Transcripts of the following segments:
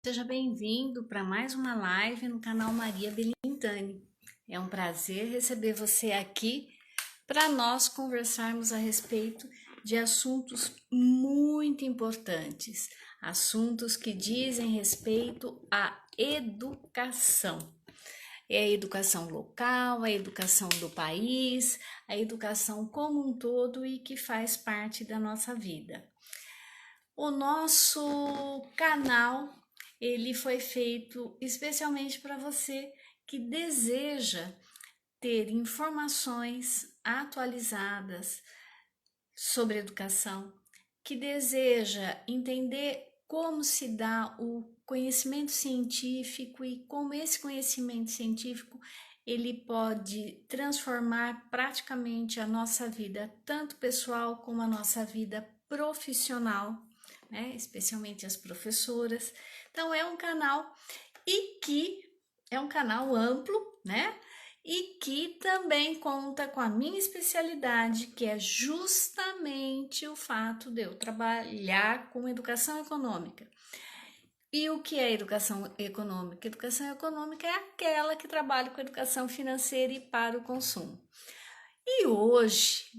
Seja bem-vindo para mais uma live no canal Maria Belintani. É um prazer receber você aqui para nós conversarmos a respeito de assuntos muito importantes, assuntos que dizem respeito à educação. É a educação local, a educação do país, a educação como um todo e que faz parte da nossa vida. O nosso canal, ele foi feito especialmente para você que deseja ter informações atualizadas sobre educação, que deseja entender como se dá o conhecimento científico e como esse conhecimento científico ele pode transformar praticamente a nossa vida, tanto pessoal como a nossa vida profissional, né? Especialmente as professoras. Então é um canal é um canal amplo, né? E que também conta com a minha especialidade, que é justamente o fato de eu trabalhar com educação econômica. E o que é educação econômica? Educação econômica é aquela que trabalha com educação financeira e para o consumo. E hoje,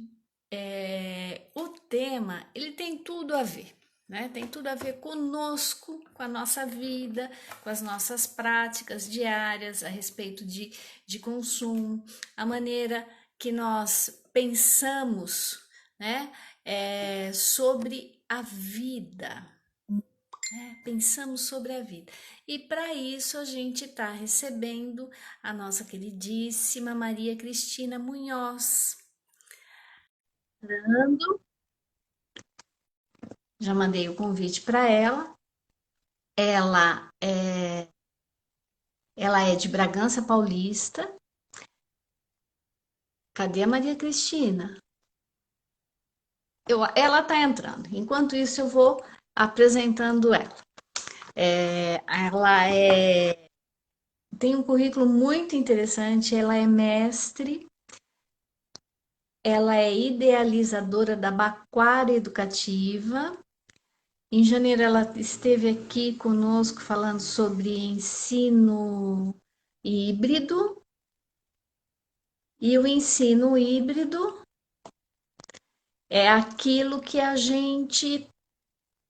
o tema, ele tem tudo a ver, né? Tem tudo a ver conosco, com a nossa vida, com as nossas práticas diárias a respeito de consumo, a maneira que nós pensamos, né? Sobre a vida, né? Pensamos sobre a vida. E para isso a gente está recebendo a nossa queridíssima Maria Cristina Munhoz. Já mandei o convite para ela. Ela é, ela é de Bragança Paulista. Cadê a Maria Cristina? Ela está entrando. Enquanto isso, eu vou apresentando ela. Ela tem um currículo muito interessante. Ela é mestre, ela é idealizadora da Baquara Educativa. Em janeiro, ela esteve aqui conosco falando sobre ensino híbrido. E o ensino híbrido é aquilo que a gente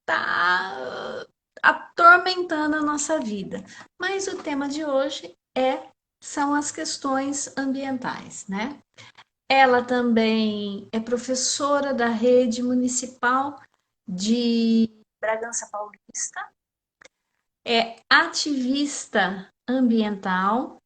está atormentando a nossa vida. Mas o tema de hoje são as questões ambientais, né? Ela também é professora da rede municipal de Bragança Paulista, é ativista ambiental.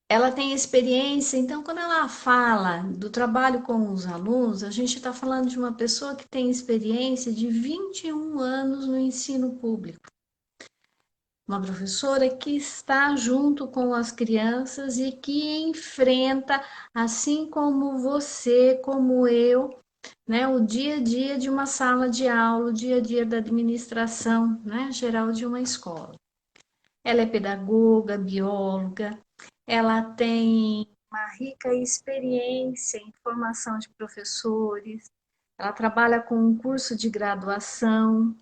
Ela tem experiência, então, quando ela fala do trabalho com os alunos, a gente está falando de uma pessoa que tem experiência de 21 anos no ensino público. Uma professora que está junto com as crianças e que enfrenta, assim como você, como eu, né, o dia a dia de uma sala de aula, o dia a dia da administração, né, geral de uma escola. Ela é pedagoga, bióloga, ela tem uma rica experiência em formação de professores, ela trabalha com um curso de graduação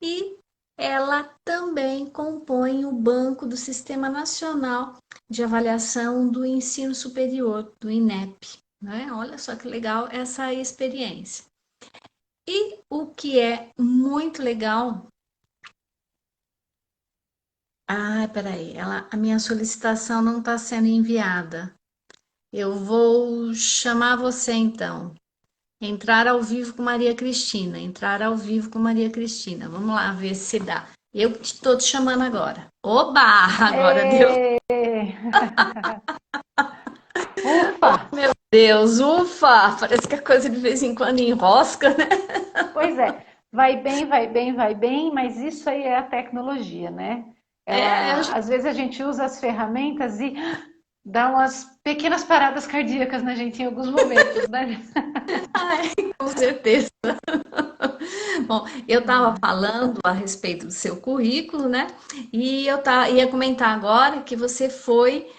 e ela também compõe o banco do Sistema Nacional de Avaliação do Ensino Superior, do INEP. Né? Olha só que legal essa experiência. E o que é muito legal. Ah, peraí, a minha solicitação não está sendo enviada. Eu vou chamar você então. Entrar ao vivo com Maria Cristina. Entrar ao vivo com Maria Cristina. Vamos lá ver se dá. Eu estou te chamando agora. Oba! Agora deu. É... Ufa! Meu Deus, ufa! Parece que a coisa de vez em quando enrosca, né? Pois é, vai bem, vai bem, vai bem, mas isso aí é a tecnologia, né? É, Às vezes a gente usa as ferramentas e dá umas pequenas paradas cardíacas na gente em alguns momentos, né? ai, com certeza. Bom, eu estava falando a respeito do seu currículo, né? E ia comentar agora que você foi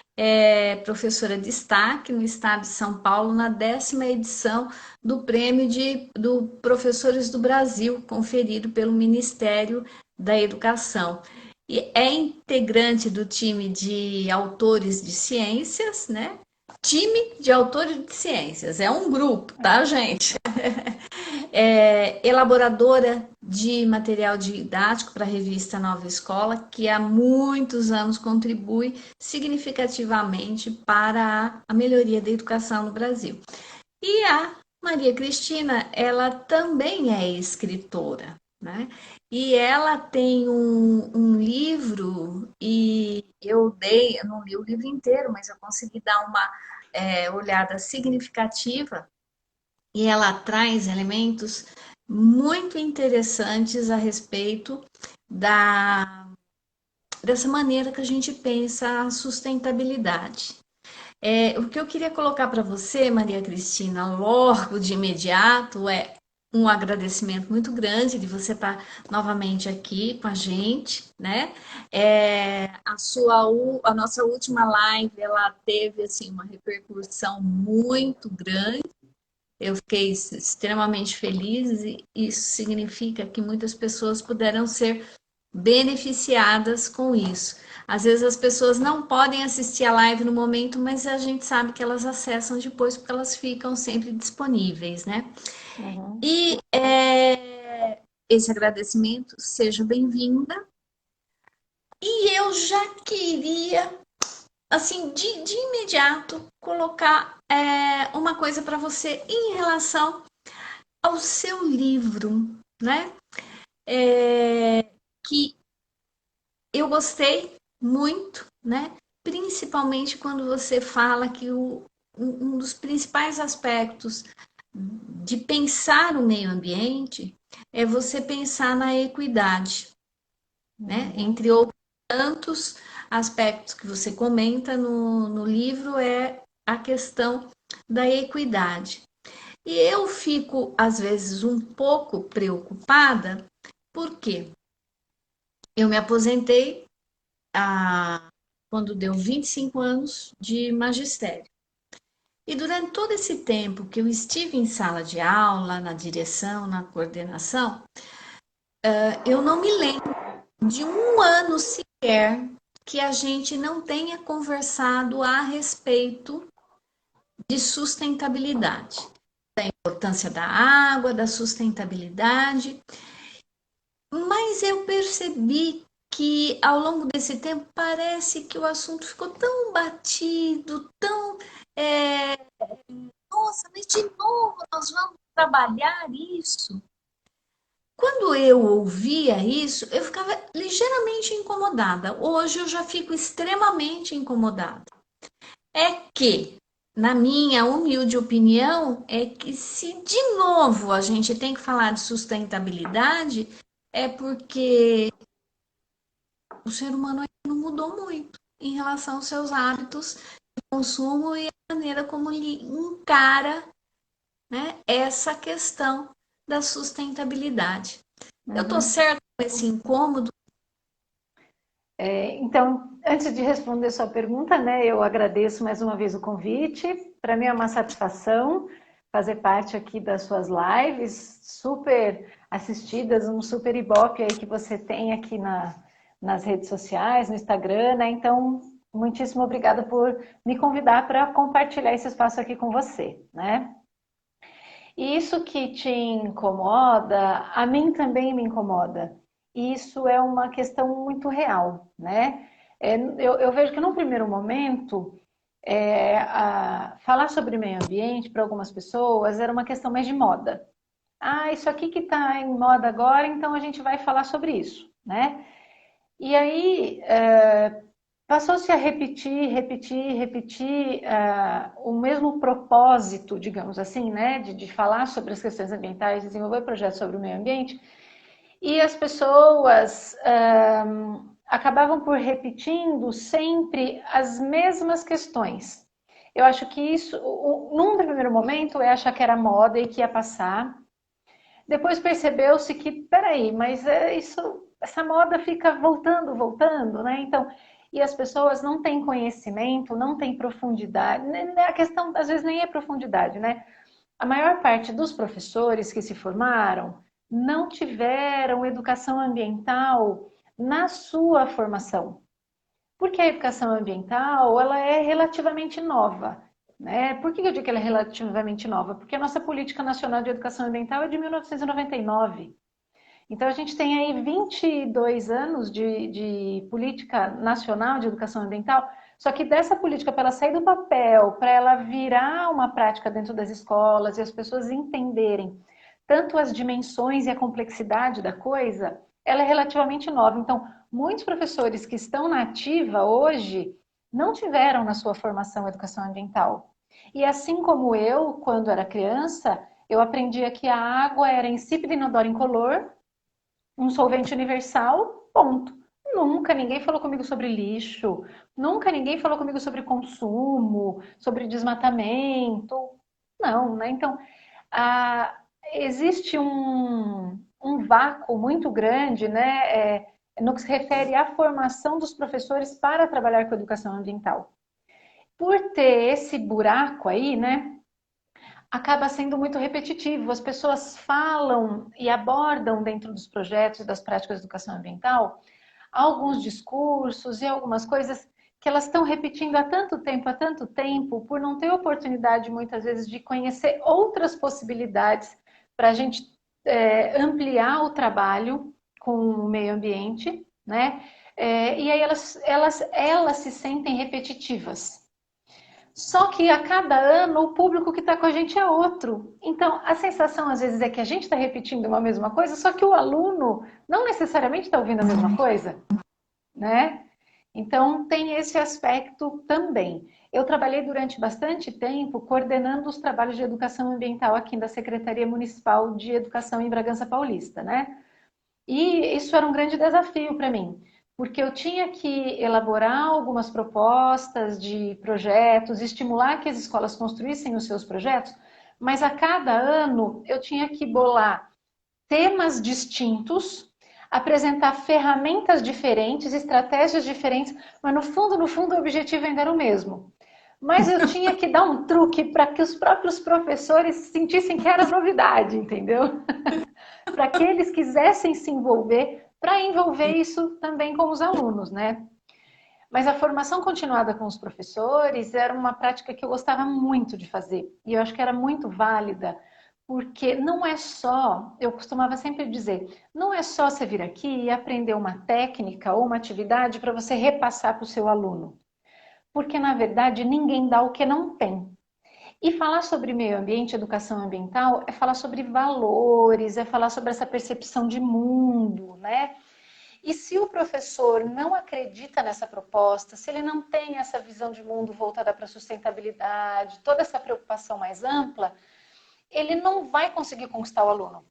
professora de destaque no estado de São Paulo na 10ª edição do Prêmio do Professores do Brasil, conferido pelo Ministério da educação. E é integrante do time de autores de ciências, né? Time de autores de ciências, é um grupo, tá, gente? É elaboradora de material didático para a revista Nova Escola, que há muitos anos contribui significativamente para a melhoria da educação no Brasil. E a Maria Cristina, ela também é escritora, né? E ela tem um livro, e eu não li o livro inteiro, mas eu consegui dar uma olhada significativa, e ela traz elementos muito interessantes a respeito dessa maneira que a gente pensa a sustentabilidade. O que eu queria colocar para você, Maria Cristina, logo de imediato, é um agradecimento muito grande de você estar novamente aqui com a gente, né? A nossa última live, ela teve assim uma repercussão muito grande. Eu fiquei extremamente feliz e isso significa que muitas pessoas puderam ser beneficiadas com isso. Às vezes as pessoas não podem assistir a live no momento, mas a gente sabe que elas acessam depois porque elas ficam sempre disponíveis, né? Uhum. E esse agradecimento, seja bem-vinda. E eu já queria, assim, de imediato, colocar uma coisa para você em relação ao seu livro, né? Que eu gostei muito, né? Principalmente quando você fala que um dos principais aspectos de pensar o meio ambiente é você pensar na equidade, né? Uhum. Entre outros tantos aspectos que você comenta no livro é a questão da equidade. E eu fico, às vezes, um pouco preocupada, porque eu me aposentei quando deu 25 anos de magistério. E durante todo esse tempo que eu estive em sala de aula, na direção, na coordenação, eu não me lembro de um ano sequer que a gente não tenha conversado a respeito de sustentabilidade, da importância da água, da sustentabilidade. Mas eu percebi que ao longo desse tempo parece que o assunto ficou tão batido, tão. é, Nossa, mas de novo nós vamos trabalhar isso. Quando eu ouvia isso, eu ficava ligeiramente incomodada. Hoje eu já fico extremamente incomodada. É que, na minha humilde opinião, é que se de novo a gente tem que falar de sustentabilidade, é porque o ser humano ainda não mudou muito em relação aos seus hábitos de consumo e a maneira como ele encara, né, essa questão da sustentabilidade. Eu estou Uhum. certo com esse incômodo? Então, antes de responder sua pergunta, né, eu agradeço mais uma vez o convite. Para mim é uma satisfação fazer parte aqui das suas lives, super assistidas, um super ibope aí que você tem aqui nas redes sociais, no Instagram, né? Então, muitíssimo obrigada por me convidar para compartilhar esse espaço aqui com você, né? E isso que te incomoda, a mim também me incomoda. Isso é uma questão muito real, né? Eu vejo que num primeiro momento, falar sobre meio ambiente para algumas pessoas era uma questão mais de moda. Ah, isso aqui que está em moda agora, então a gente vai falar sobre isso, né? E aí passou-se a repetir o mesmo propósito, digamos assim, né, de falar sobre as questões ambientais, desenvolver projetos sobre o meio ambiente, e as pessoas acabavam por repetindo sempre as mesmas questões. Eu acho que isso, num primeiro momento, eu achava que era moda e que ia passar. Depois percebeu-se que, peraí, mas essa moda fica voltando, voltando, né? Então, e as pessoas não têm conhecimento, não têm profundidade. A questão, às vezes, nem é profundidade, né? A maior parte dos professores que se formaram não tiveram educação ambiental na sua formação. Porque a educação ambiental, ela é relativamente nova, né? Por que eu digo que ela é relativamente nova? Porque a nossa Política Nacional de Educação Ambiental é de 1999. Então, a gente tem aí 22 anos de política nacional de educação ambiental, só que dessa política, para ela sair do papel, para ela virar uma prática dentro das escolas e as pessoas entenderem tanto as dimensões e a complexidade da coisa, ela é relativamente nova. Então, muitos professores que estão na ativa hoje não tiveram na sua formação educação ambiental. E assim como eu, quando era criança, eu aprendia que a água era insípida, inodora, incolor, um solvente universal, ponto. Nunca ninguém falou comigo sobre lixo, nunca ninguém falou comigo sobre consumo, sobre desmatamento. Não, né? Então, ah, existe um vácuo muito grande, né, no que se refere à formação dos professores para trabalhar com educação ambiental. Por ter esse buraco aí, né, acaba sendo muito repetitivo. As pessoas falam e abordam dentro dos projetos e das práticas de educação ambiental alguns discursos e algumas coisas que elas estão repetindo há tanto tempo, por não ter oportunidade muitas vezes de conhecer outras possibilidades para a gente ampliar o trabalho com o meio ambiente, né? E aí elas se sentem repetitivas. Só que a cada ano o público que está com a gente é outro. Então a sensação às vezes é que a gente está repetindo uma mesma coisa, só que o aluno não necessariamente está ouvindo a mesma coisa, né? Então tem esse aspecto também. Eu trabalhei durante bastante tempo coordenando os trabalhos de educação ambiental aqui da Secretaria Municipal de Educação em Bragança Paulista, né? E isso era um grande desafio para mim, porque eu tinha que elaborar algumas propostas de projetos, estimular que as escolas construíssem os seus projetos, mas a cada ano eu tinha que bolar temas distintos, apresentar ferramentas diferentes, estratégias diferentes, mas no fundo, o objetivo ainda era o mesmo. Mas eu tinha que dar um truque para que os próprios professores sentissem que era novidade, entendeu? Para que eles quisessem se envolver, para envolver isso também com os alunos, né? Mas a formação continuada com os professores era uma prática que eu gostava muito de fazer. E eu acho que era muito válida, porque não é só, eu costumava sempre dizer, não é só você vir aqui e aprender uma técnica ou uma atividade para você repassar para o seu aluno. Porque, na verdade, ninguém dá o que não tem. E falar sobre meio ambiente, educação ambiental, é falar sobre valores, é falar sobre essa percepção de mundo, né? E se o professor não acredita nessa proposta, se ele não tem essa visão de mundo voltada para a sustentabilidade, toda essa preocupação mais ampla, ele não vai conseguir conquistar o aluno,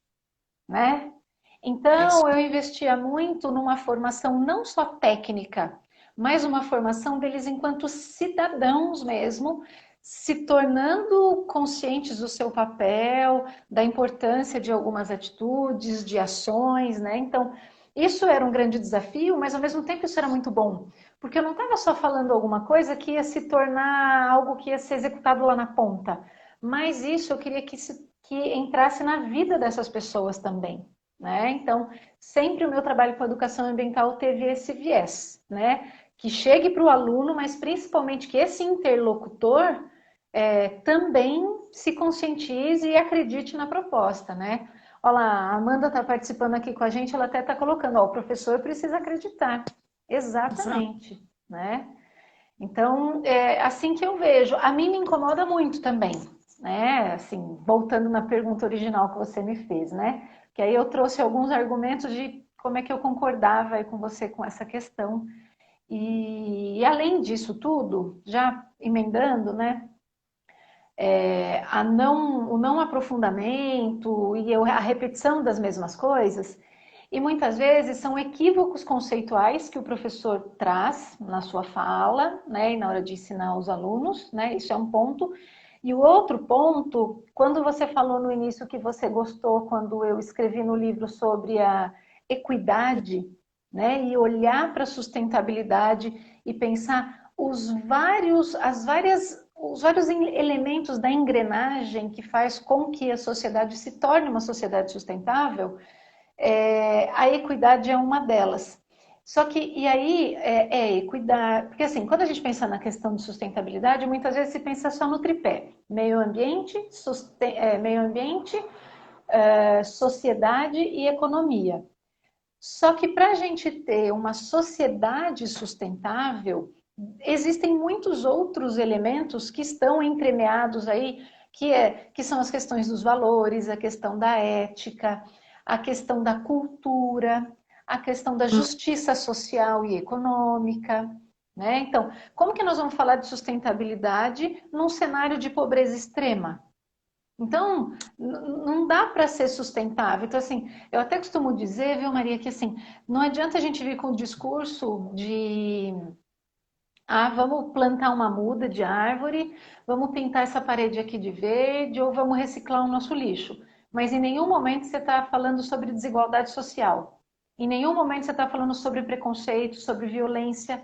né? Então, eu investia muito numa formação não só técnica, mas uma formação deles enquanto cidadãos mesmo, se tornando conscientes do seu papel, da importância de algumas atitudes, de ações, né? Então, isso era um grande desafio, mas ao mesmo tempo isso era muito bom, porque eu não estava só falando alguma coisa que ia se tornar algo que ia ser executado lá na ponta, mas isso eu queria que entrasse na vida dessas pessoas também, né? Então, sempre o meu trabalho com educação ambiental teve esse viés, né? Que chegue para o aluno, mas principalmente que esse interlocutor também se conscientize e acredite na proposta, né? Olha lá, a Amanda está participando aqui com a gente, ela até está colocando, ó, o professor precisa acreditar. Exatamente, né? Então, é assim que eu vejo. A mim me incomoda muito também, né? Assim, voltando na pergunta original que você me fez, né? Que aí eu trouxe alguns argumentos de como é que eu concordava aí com você com essa questão. E além disso tudo, já emendando, né? O não aprofundamento e a repetição das mesmas coisas, e muitas vezes são equívocos conceituais que o professor traz na sua fala, né, e na hora de ensinar os alunos, né, isso é um ponto. E o outro ponto, quando você falou no início que você gostou, quando eu escrevi no livro sobre a equidade, né, e olhar para a sustentabilidade e pensar as várias os vários elementos da engrenagem que faz com que a sociedade se torne uma sociedade sustentável, a equidade é uma delas. Só que, e aí, equidade, porque assim, quando a gente pensa na questão de sustentabilidade, muitas vezes se pensa só no tripé, meio ambiente, sociedade e economia. Só que para a gente ter uma sociedade sustentável, existem muitos outros elementos que estão entremeados aí, que são as questões dos valores, a questão da ética, a questão da cultura, a questão da justiça social e econômica, né? Então, como que nós vamos falar de sustentabilidade num cenário de pobreza extrema? Então, não dá para ser sustentável. Então, assim, eu até costumo dizer, viu, Maria, que assim, não adianta a gente vir com o discurso de vamos plantar uma muda de árvore, vamos pintar essa parede aqui de verde, ou vamos reciclar o nosso lixo. Mas em nenhum momento você está falando sobre desigualdade social. Em nenhum momento você está falando sobre preconceito, sobre violência.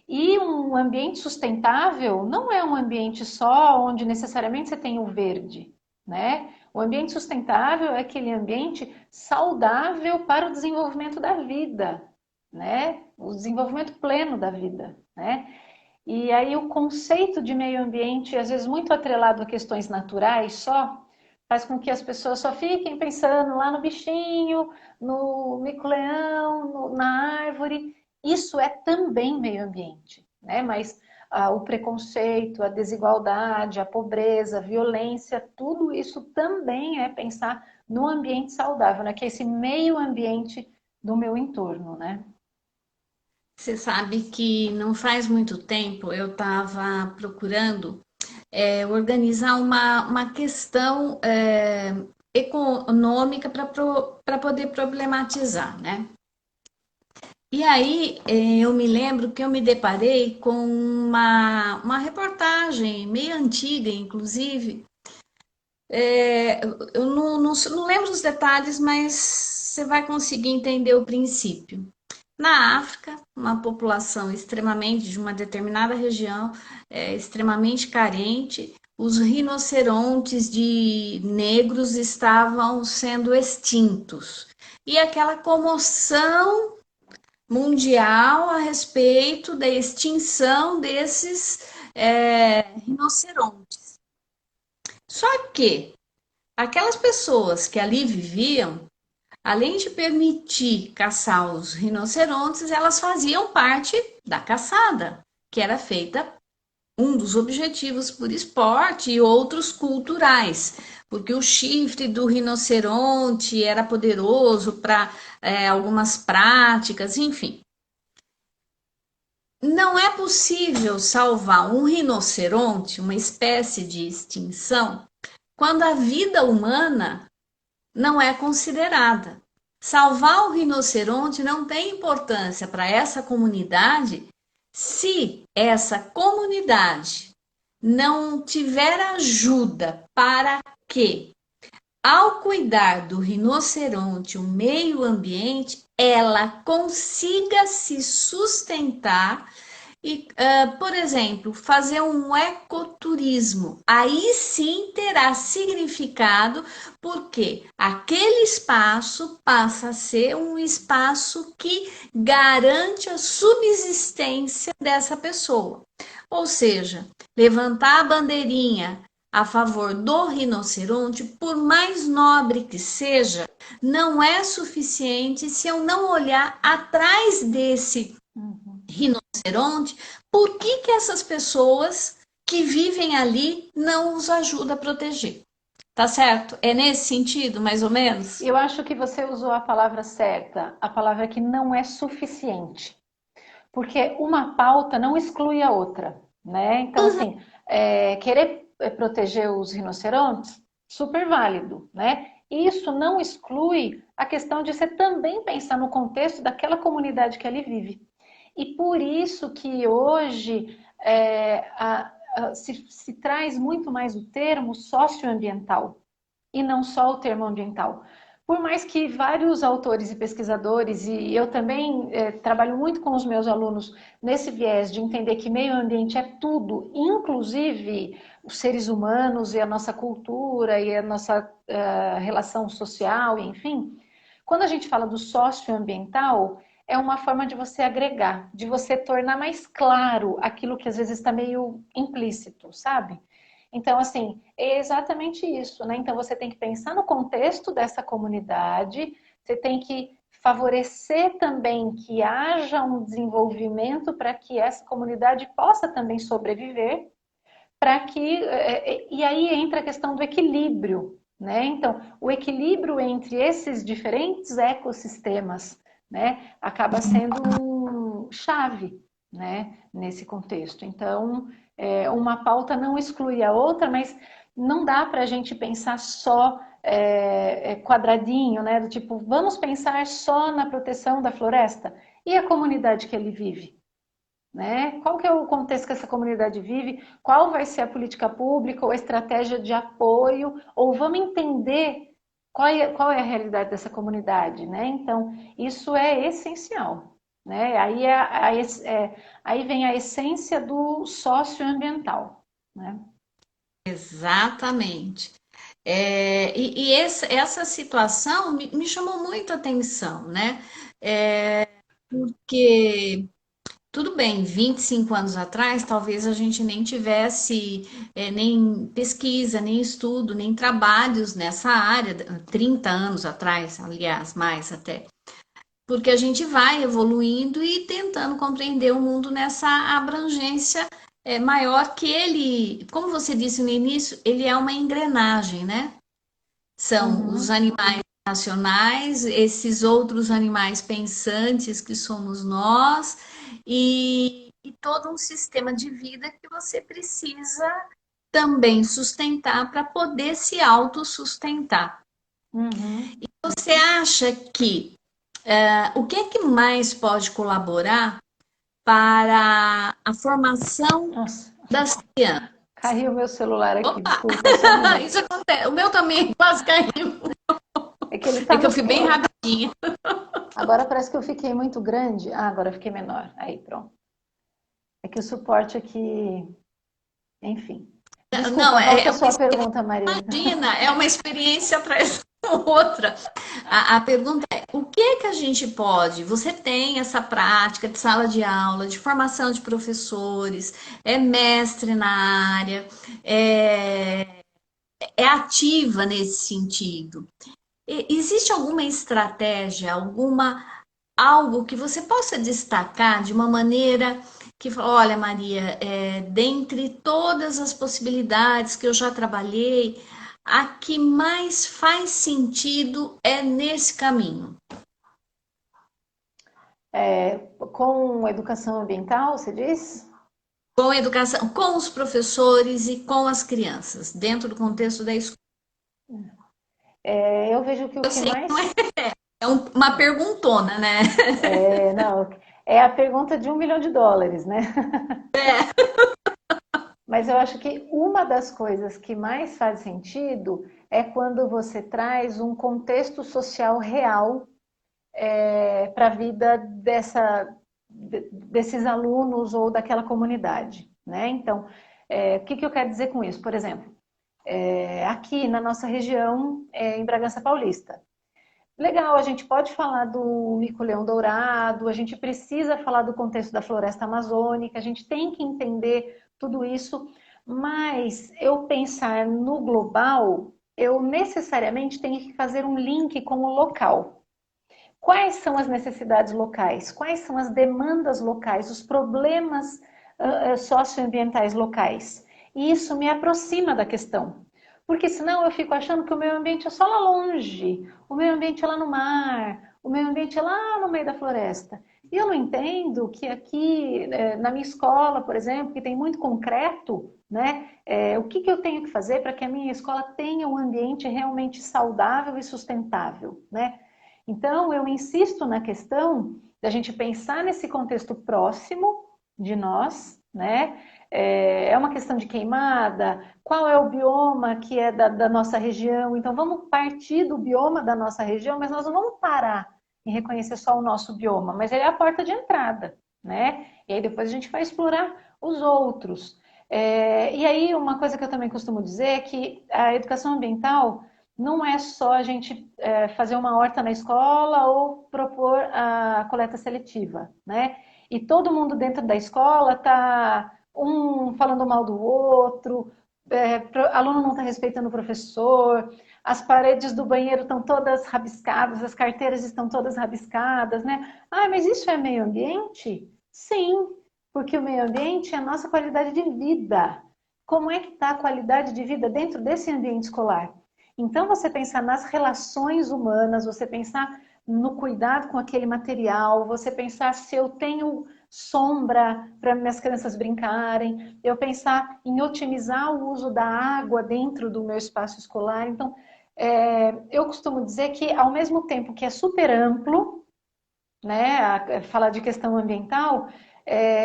E um ambiente sustentável não é um ambiente só onde necessariamente você tem o verde, né? O ambiente sustentável é aquele ambiente saudável para o desenvolvimento da vida, né? O desenvolvimento pleno da vida, né? E aí o conceito de meio ambiente, às vezes muito atrelado a questões naturais só, faz com que as pessoas só fiquem pensando lá no bichinho, no mico-leão, na árvore. Isso é também meio ambiente, né? Mas o preconceito, a desigualdade, a pobreza, a violência, tudo isso também é pensar no ambiente saudável, né? Que é esse meio ambiente do meu entorno, né? Você sabe que não faz muito tempo eu estava procurando organizar uma questão econômica para poder problematizar, né? E aí eu me lembro que eu me deparei com uma reportagem meio antiga, inclusive. Eu não lembro os detalhes, mas você vai conseguir entender o princípio. Na África, uma população extremamente de uma determinada região, extremamente carente, os rinocerontes de negros estavam sendo extintos. E aquela comoção mundial a respeito da extinção desses rinocerontes. Só que aquelas pessoas que ali viviam, além de permitir caçar os rinocerontes, elas faziam parte da caçada, que era feita um dos objetivos por esporte e outros culturais, porque o chifre do rinoceronte era poderoso para algumas práticas, enfim. Não é possível salvar um rinoceronte, uma espécie de extinção, quando a vida humana não é considerada. Salvar o rinoceronte não tem importância para essa comunidade se essa comunidade não tiver ajuda para que, ao cuidar do rinoceronte, o meio ambiente, ela consiga se sustentar e, por exemplo, fazer um ecoturismo. Aí sim terá significado, porque aquele espaço passa a ser um espaço que garante a subsistência dessa pessoa. Ou seja, levantar a bandeirinha a favor do rinoceronte, por mais nobre que seja, não é suficiente se eu não olhar atrás desse rinoceronte, por que essas pessoas que vivem ali não os ajudam a proteger? Tá certo? É nesse sentido, mais ou menos? Eu acho que você usou a palavra certa, a palavra que não é suficiente. Porque uma pauta não exclui a outra, né? Então, assim, querer proteger os rinocerontes, super válido, né? Isso não exclui a questão de você também pensar no contexto daquela comunidade que ali vive. E por isso que hoje se traz muito mais o termo socioambiental e não só o termo ambiental. Por mais que vários autores e pesquisadores, e eu também trabalho muito com os meus alunos nesse viés de entender que meio ambiente é tudo, inclusive os seres humanos e a nossa cultura e a nossa relação social, enfim. Quando a gente fala do socioambiental, é uma forma de você agregar, de você tornar mais claro aquilo que às vezes está meio implícito, sabe? Então, assim, é exatamente isso, né? Então, você tem que pensar no contexto dessa comunidade, você tem que favorecer também que haja um desenvolvimento para que essa comunidade possa também sobreviver, para que. E aí entra a questão do equilíbrio, né? Então, o equilíbrio entre esses diferentes ecossistemas, né, acaba sendo chave, né, nesse contexto. Então, uma pauta não exclui a outra, mas não dá para a gente pensar só quadradinho, né? Do tipo, vamos pensar só na proteção da floresta e a comunidade que ele vive, né? Qual que é o contexto que essa comunidade vive? Qual vai ser a política pública ou a estratégia de apoio? Ou vamos entender qual é a realidade dessa comunidade, né? Então, isso é essencial, né? Aí vem a essência do socioambiental, né? Exatamente. Essa situação me chamou muito a atenção, né? Porque tudo bem, 25 anos atrás, talvez a gente nem tivesse nem pesquisa, nem estudo, nem trabalhos nessa área, 30 anos atrás, aliás, mais até. Porque a gente vai evoluindo e tentando compreender o mundo nessa abrangência maior que ele, como você disse no início, ele é uma engrenagem, né? São os Uhum. animais nacionais, esses outros animais pensantes que somos nós, e todo um sistema de vida que você precisa também sustentar para poder se autossustentar. Uhum. Você acha que o que é que mais pode colaborar para a formação Nossa, das crianças? caiu o meu celular aqui, Opa! desculpa, só um minuto. Isso acontece. O meu também quase caiu. É que ele É tá que eu no. fui bem rapidinho. Agora parece que eu fiquei muito grande. Ah, agora eu fiquei menor. Aí, pronto. É que o suporte aqui, enfim. Não, Desculpa, volta é a sua pergunta, Maria. imagina, é uma experiência atrás da outra. A pergunta é: o que é que a gente pode? Você tem essa prática de sala de aula, de formação de professores, é mestre na área, é, é ativa nesse sentido. Existe alguma estratégia, algo que você possa destacar de uma maneira que, olha, Maria, dentre todas as possibilidades que eu já trabalhei, a que mais faz sentido é nesse caminho. Com educação ambiental, você diz? Com a educação, com os professores e com as crianças, dentro do contexto da escola. Eu vejo que o Eu que sei que não mais. uma perguntona, né? Não, é a pergunta de US$ 1 milhão, né? Mas eu acho que uma das coisas que mais faz sentido é quando você traz um contexto social real para a vida desses alunos ou daquela comunidade, né? Então, o que eu quero dizer com isso? Por exemplo, aqui na nossa região, em Bragança Paulista. Legal, a gente pode falar do mico-leão dourado, a gente precisa falar do contexto da floresta amazônica, a gente tem que entender tudo isso, mas eu pensar no global, eu necessariamente tenho que fazer um link com o local. Quais são as necessidades locais? Quais são as demandas locais? Os problemas socioambientais locais? E isso me aproxima da questão. Porque senão eu fico achando que o meio ambiente é só lá longe, o meio ambiente é lá no mar, o meio ambiente é lá no meio da floresta. E eu não entendo que aqui, na minha escola, por exemplo, que tem muito concreto, né? O que eu tenho que fazer para que a minha escola tenha um ambiente realmente saudável e sustentável, né? Então, eu insisto na questão da gente pensar nesse contexto próximo de nós, né? É uma questão de queimada, qual é o bioma que é da nossa região. Então, vamos partir do bioma da nossa região, mas nós não vamos parar em reconhecer só o nosso bioma, mas ele é a porta de entrada, né? E aí depois a gente vai explorar os outros. E aí, uma coisa que eu também costumo dizer é que a educação ambiental não é só a gente fazer uma horta na escola ou propor a coleta seletiva, né? E todo mundo dentro da escola está um falando mal do outro, aluno não está respeitando o professor, as paredes do banheiro estão todas rabiscadas, as carteiras estão todas rabiscadas, né? Ah, mas isso é meio ambiente? Sim, porque o meio ambiente é a nossa qualidade de vida. Como é que está a qualidade de vida dentro desse ambiente escolar? Então, você pensar nas relações humanas, você pensar no cuidado com aquele material, você pensar se eu tenho sombra para minhas crianças brincarem, eu pensar em otimizar o uso da água dentro do meu espaço escolar. Então, eu costumo dizer que, ao mesmo tempo que é super amplo, né, falar de questão ambiental,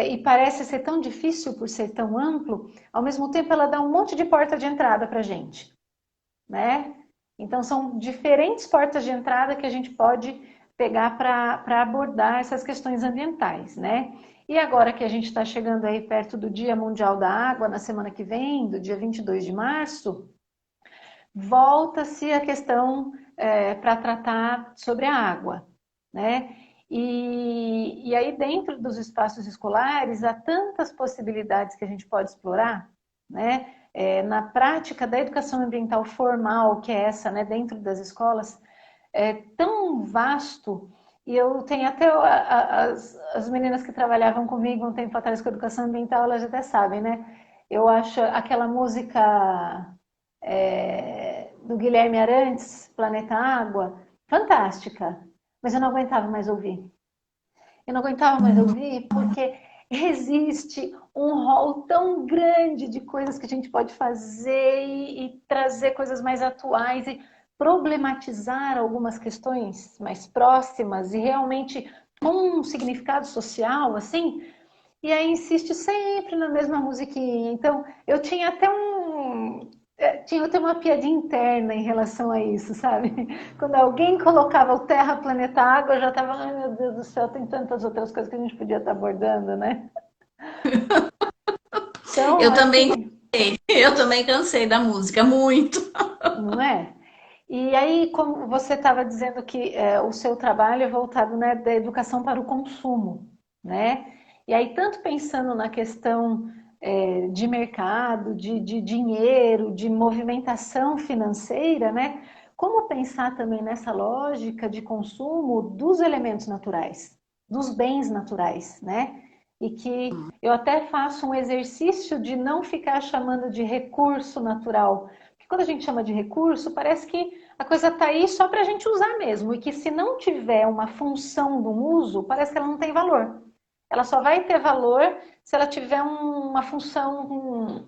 e parece ser tão difícil por ser tão amplo, ao mesmo tempo ela dá um monte de porta de entrada para a gente, né? Então são diferentes portas de entrada que a gente pode pegar para abordar essas questões ambientais, né? E agora que a gente está chegando aí perto do Dia Mundial da Água, na semana que vem, do dia 22 de março, volta-se a questão para tratar sobre a água, né? E aí dentro dos espaços escolares há tantas possibilidades que a gente pode explorar, né? Na prática da educação ambiental formal, que é essa, né, dentro das escolas, é tão vasto. E eu tenho até as meninas que trabalhavam comigo um tempo atrás com educação ambiental, elas até sabem, né? Eu acho aquela música do Guilherme Arantes, Planeta Água, fantástica. Mas eu não aguentava mais ouvir. Eu não aguentava mais ouvir porque existe um rol tão grande de coisas que a gente pode fazer e trazer coisas mais atuais e problematizar algumas questões mais próximas e realmente com um significado social, assim, e aí insiste sempre na mesma musiquinha. Então, eu tinha até tinha até uma piadinha interna em relação a isso, sabe? Quando alguém colocava o Terra, Planeta, Água, eu já estava, ai meu Deus do céu, tem tantas outras coisas que a gente podia estar abordando, né? Então, Eu também assim, cansei, eu também cansei da música, muito. não é? E aí, como você estava dizendo que o seu trabalho é voltado, né, da educação para o consumo, né? E aí, tanto pensando na questão de mercado, de dinheiro, de movimentação financeira, né? Como pensar também nessa lógica de consumo dos elementos naturais, dos bens naturais, né? E que eu até faço um exercício de não ficar chamando de recurso natural, porque quando a gente chama de recurso, parece que a coisa está aí só para a gente usar mesmo, e que se não tiver uma função do uso, parece que ela não tem valor. Ela só vai ter valor se ela tiver uma função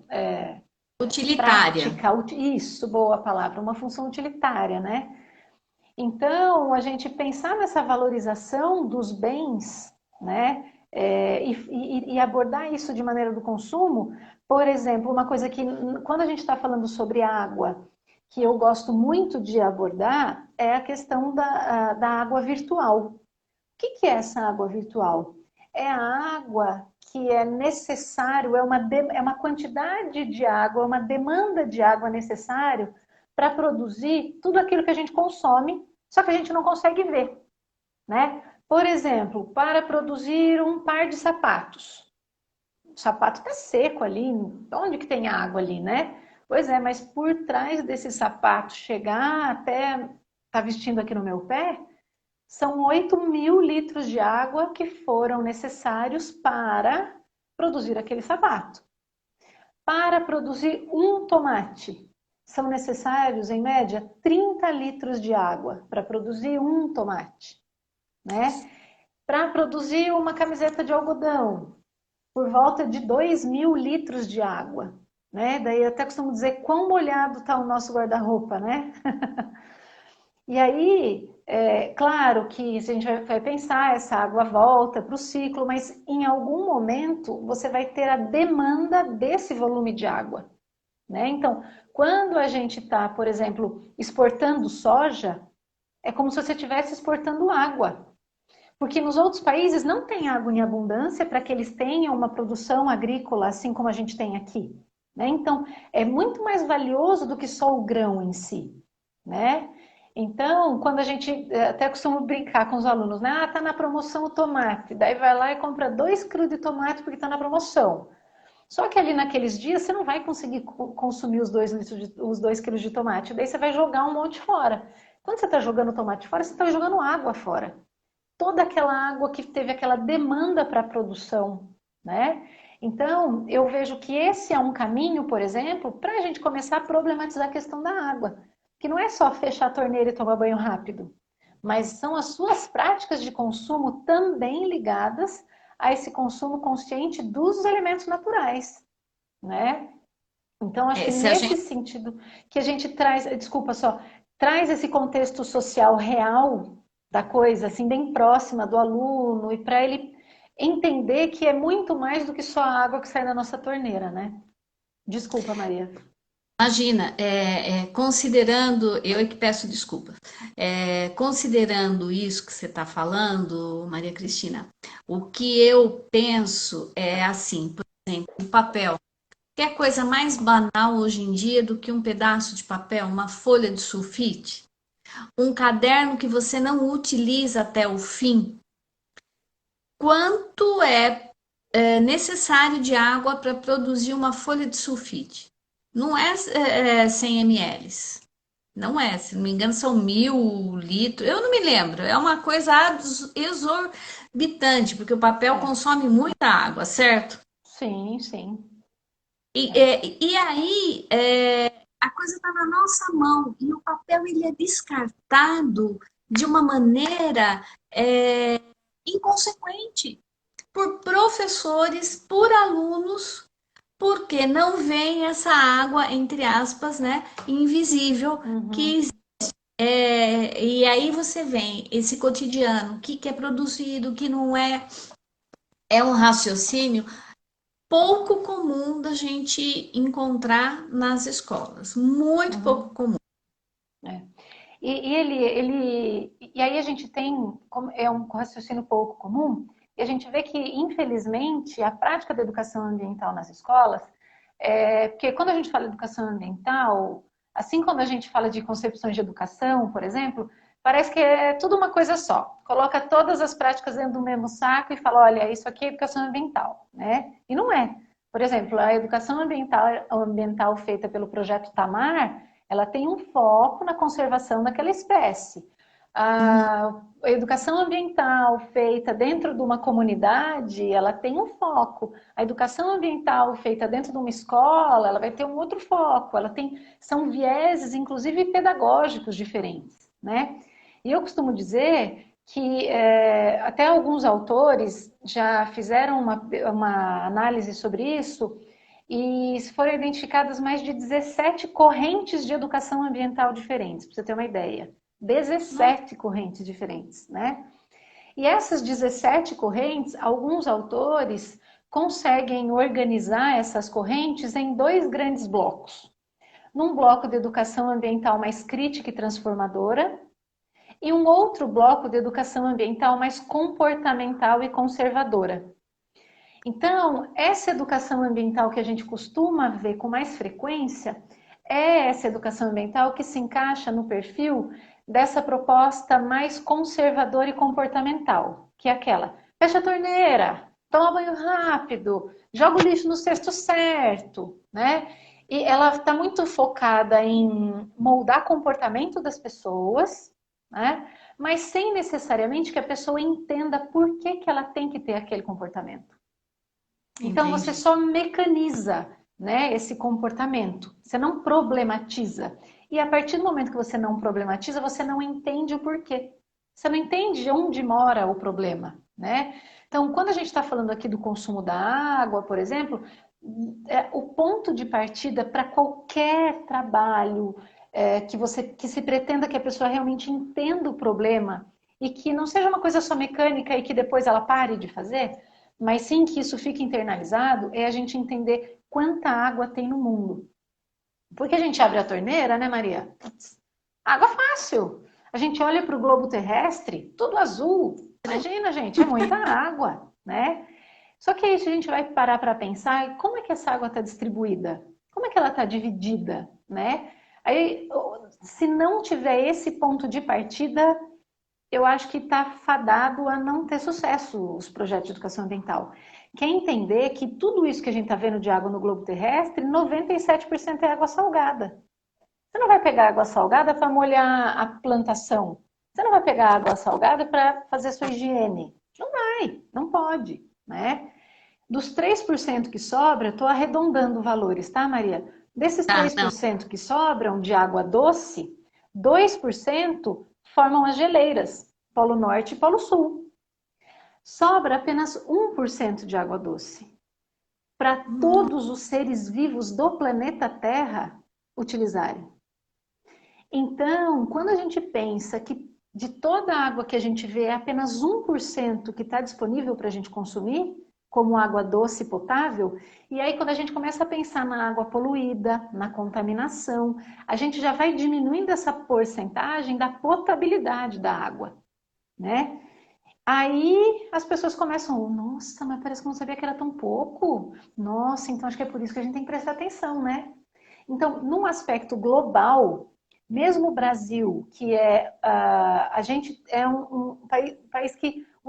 Utilitária. prática, isso, boa palavra, uma função utilitária, né? Então, a gente pensar nessa valorização dos bens, né? E abordar isso de maneira do consumo, por exemplo, uma coisa que, quando a gente está falando sobre água, que eu gosto muito de abordar, é a questão da água virtual. O que é essa água virtual? É a água que é necessário, é uma quantidade de água, é uma demanda de água necessário para produzir tudo aquilo que a gente consome, só que a gente não consegue ver, né? Por exemplo, para produzir um par de sapatos. O sapato está seco ali, onde que tem água ali, né? Pois é, mas por trás desse sapato chegar até tá vestindo aqui no meu pé, são 8.000 litros de água que foram necessários para produzir aquele sapato. Para produzir um tomate, são necessários, em média, 30 litros de água para produzir um tomate, né? Para produzir uma camiseta de algodão, por volta de 2.000 litros de água, né? Daí eu até costumo dizer quão molhado está o nosso guarda-roupa, né? E aí, claro que se a gente vai pensar, essa água volta para o ciclo, mas em algum momento você vai ter a demanda desse volume de água, né? Então, quando a gente está, por exemplo, exportando soja, é como se você estivesse exportando água. Porque nos outros países não tem água em abundância para que eles tenham uma produção agrícola assim como a gente tem aqui, né? Então, é muito mais valioso do que só o grão em si, né? Então, quando a gente até costuma brincar com os alunos, né? Ah, tá na promoção o tomate. Daí vai lá e compra 2 kg de tomate porque tá na promoção. Só que ali naqueles dias você não vai conseguir consumir os 2 quilos de tomate. Daí você vai jogar um monte fora. Quando você está jogando tomate fora, você está jogando água fora. Toda aquela água que teve aquela demanda para a produção, né? Então, eu vejo que esse é um caminho, por exemplo, para a gente começar a problematizar a questão da água. Que não é só fechar a torneira e tomar banho rápido, mas são as suas práticas de consumo também ligadas a esse consumo consciente dos elementos naturais, né? Então, acho que Se a nesse gente sentido que a gente traz, desculpa só, traz esse contexto social real da coisa, assim, bem próxima do aluno, e para ele entender que é muito mais do que só a água que sai da nossa torneira, né? Desculpa, Maria. imagina, considerando, eu é que peço desculpa, considerando isso que você está falando, Maria Cristina, o que eu penso é assim, por exemplo, o papel. Quer coisa mais banal hoje em dia do que um pedaço de papel, uma folha de sulfite, um caderno que você não utiliza até o fim? Quanto necessário de água para produzir uma folha de sulfite? Não é, 100 ml. Não é, se não me engano, são 1.000 litros. Eu não me lembro. É uma coisa exorbitante, porque o papel É, consome muita água, certo? sim, sim. É. E aí a coisa está na nossa mão e o papel ele é descartado de uma maneira inconsequente por professores, por alunos, porque não vem essa água, entre aspas, né, invisível Uhum, que e aí você vem esse cotidiano, o que, que é produzido, o que não é, é um raciocínio pouco comum da gente encontrar nas escolas, muito pouco uhum. comum. É. E aí a gente tem, é um raciocínio pouco comum, e a gente vê que, infelizmente, a prática da educação ambiental nas escolas, porque quando a gente fala de educação ambiental, assim quando a gente fala de concepções de educação, por exemplo, parece que é tudo uma coisa só. Coloca todas as práticas dentro do mesmo saco e fala, olha, isso aqui é educação ambiental, né? E não é. Por exemplo, a educação ambiental feita pelo projeto Tamar, ela tem um foco na conservação daquela espécie. A educação ambiental feita dentro de uma comunidade, ela tem um foco. A educação ambiental feita dentro de uma escola, ela vai ter um outro foco. São vieses, inclusive pedagógicos diferentes, né? E eu costumo dizer que até alguns autores já fizeram uma análise sobre isso e foram identificadas mais de 17 correntes de educação ambiental diferentes, para você ter uma ideia. 17 correntes diferentes, né? E essas 17 correntes, alguns autores conseguem organizar essas correntes em dois grandes blocos. Num bloco de educação ambiental mais crítica e transformadora, e um outro bloco de educação ambiental mais comportamental e conservadora. Então, essa educação ambiental que a gente costuma ver com mais frequência é essa educação ambiental que se encaixa no perfil dessa proposta mais conservadora e comportamental, que é aquela: fecha a torneira, toma banho rápido, joga o lixo no cesto certo, né? E ela está muito focada em moldar comportamento das pessoas, né? Mas sem necessariamente que a pessoa entenda por que, que ela tem que ter aquele comportamento. Então você Entendi. só mecaniza, né, esse comportamento, você não problematiza. E a partir do momento que você não problematiza, você não entende o porquê. Você não entende onde mora o problema, né? Então, quando a gente está falando aqui do consumo da água, por exemplo, o ponto de partida para qualquer trabalho que se pretenda que a pessoa realmente entenda o problema e que não seja uma coisa só mecânica e que depois ela pare de fazer, mas sim que isso fique internalizado, é a gente entender quanta água tem no mundo. Porque a gente abre a torneira, né, Maria? Água fácil. A gente olha para o globo terrestre, tudo azul. Imagina, gente, é muita água, né? Só que aí se a gente vai parar para pensar, como é que essa água está distribuída? Como é que ela está dividida, né? Aí, se não tiver esse ponto de partida, eu acho que está fadado a não ter sucesso os projetos de educação ambiental. Quer entender que tudo isso que a gente está vendo de água no globo terrestre, 97% é água salgada. Você não vai pegar água salgada para molhar a plantação. Você não vai pegar água salgada para fazer sua higiene. Não vai, não pode, né? Dos 3% que sobra, estou arredondando valores, tá, Maria? Desses Tá, não. 3% que sobram de água doce, 2% formam as geleiras, Polo Norte e Polo Sul. Sobra apenas 1% de água doce para todos os seres vivos do planeta Terra utilizarem. Então, quando a gente pensa que de toda a água que a gente vê, é apenas 1% que está disponível para a gente consumir, como água doce potável, e aí quando a gente começa a pensar na água poluída, na contaminação, a gente já vai diminuindo essa porcentagem da potabilidade da água, né? Aí as pessoas começam, nossa, mas parece que eu não sabia que era tão pouco. Nossa, então acho que é por isso que a gente tem que prestar atenção, né? Então, num aspecto global, mesmo o Brasil, que é a gente é um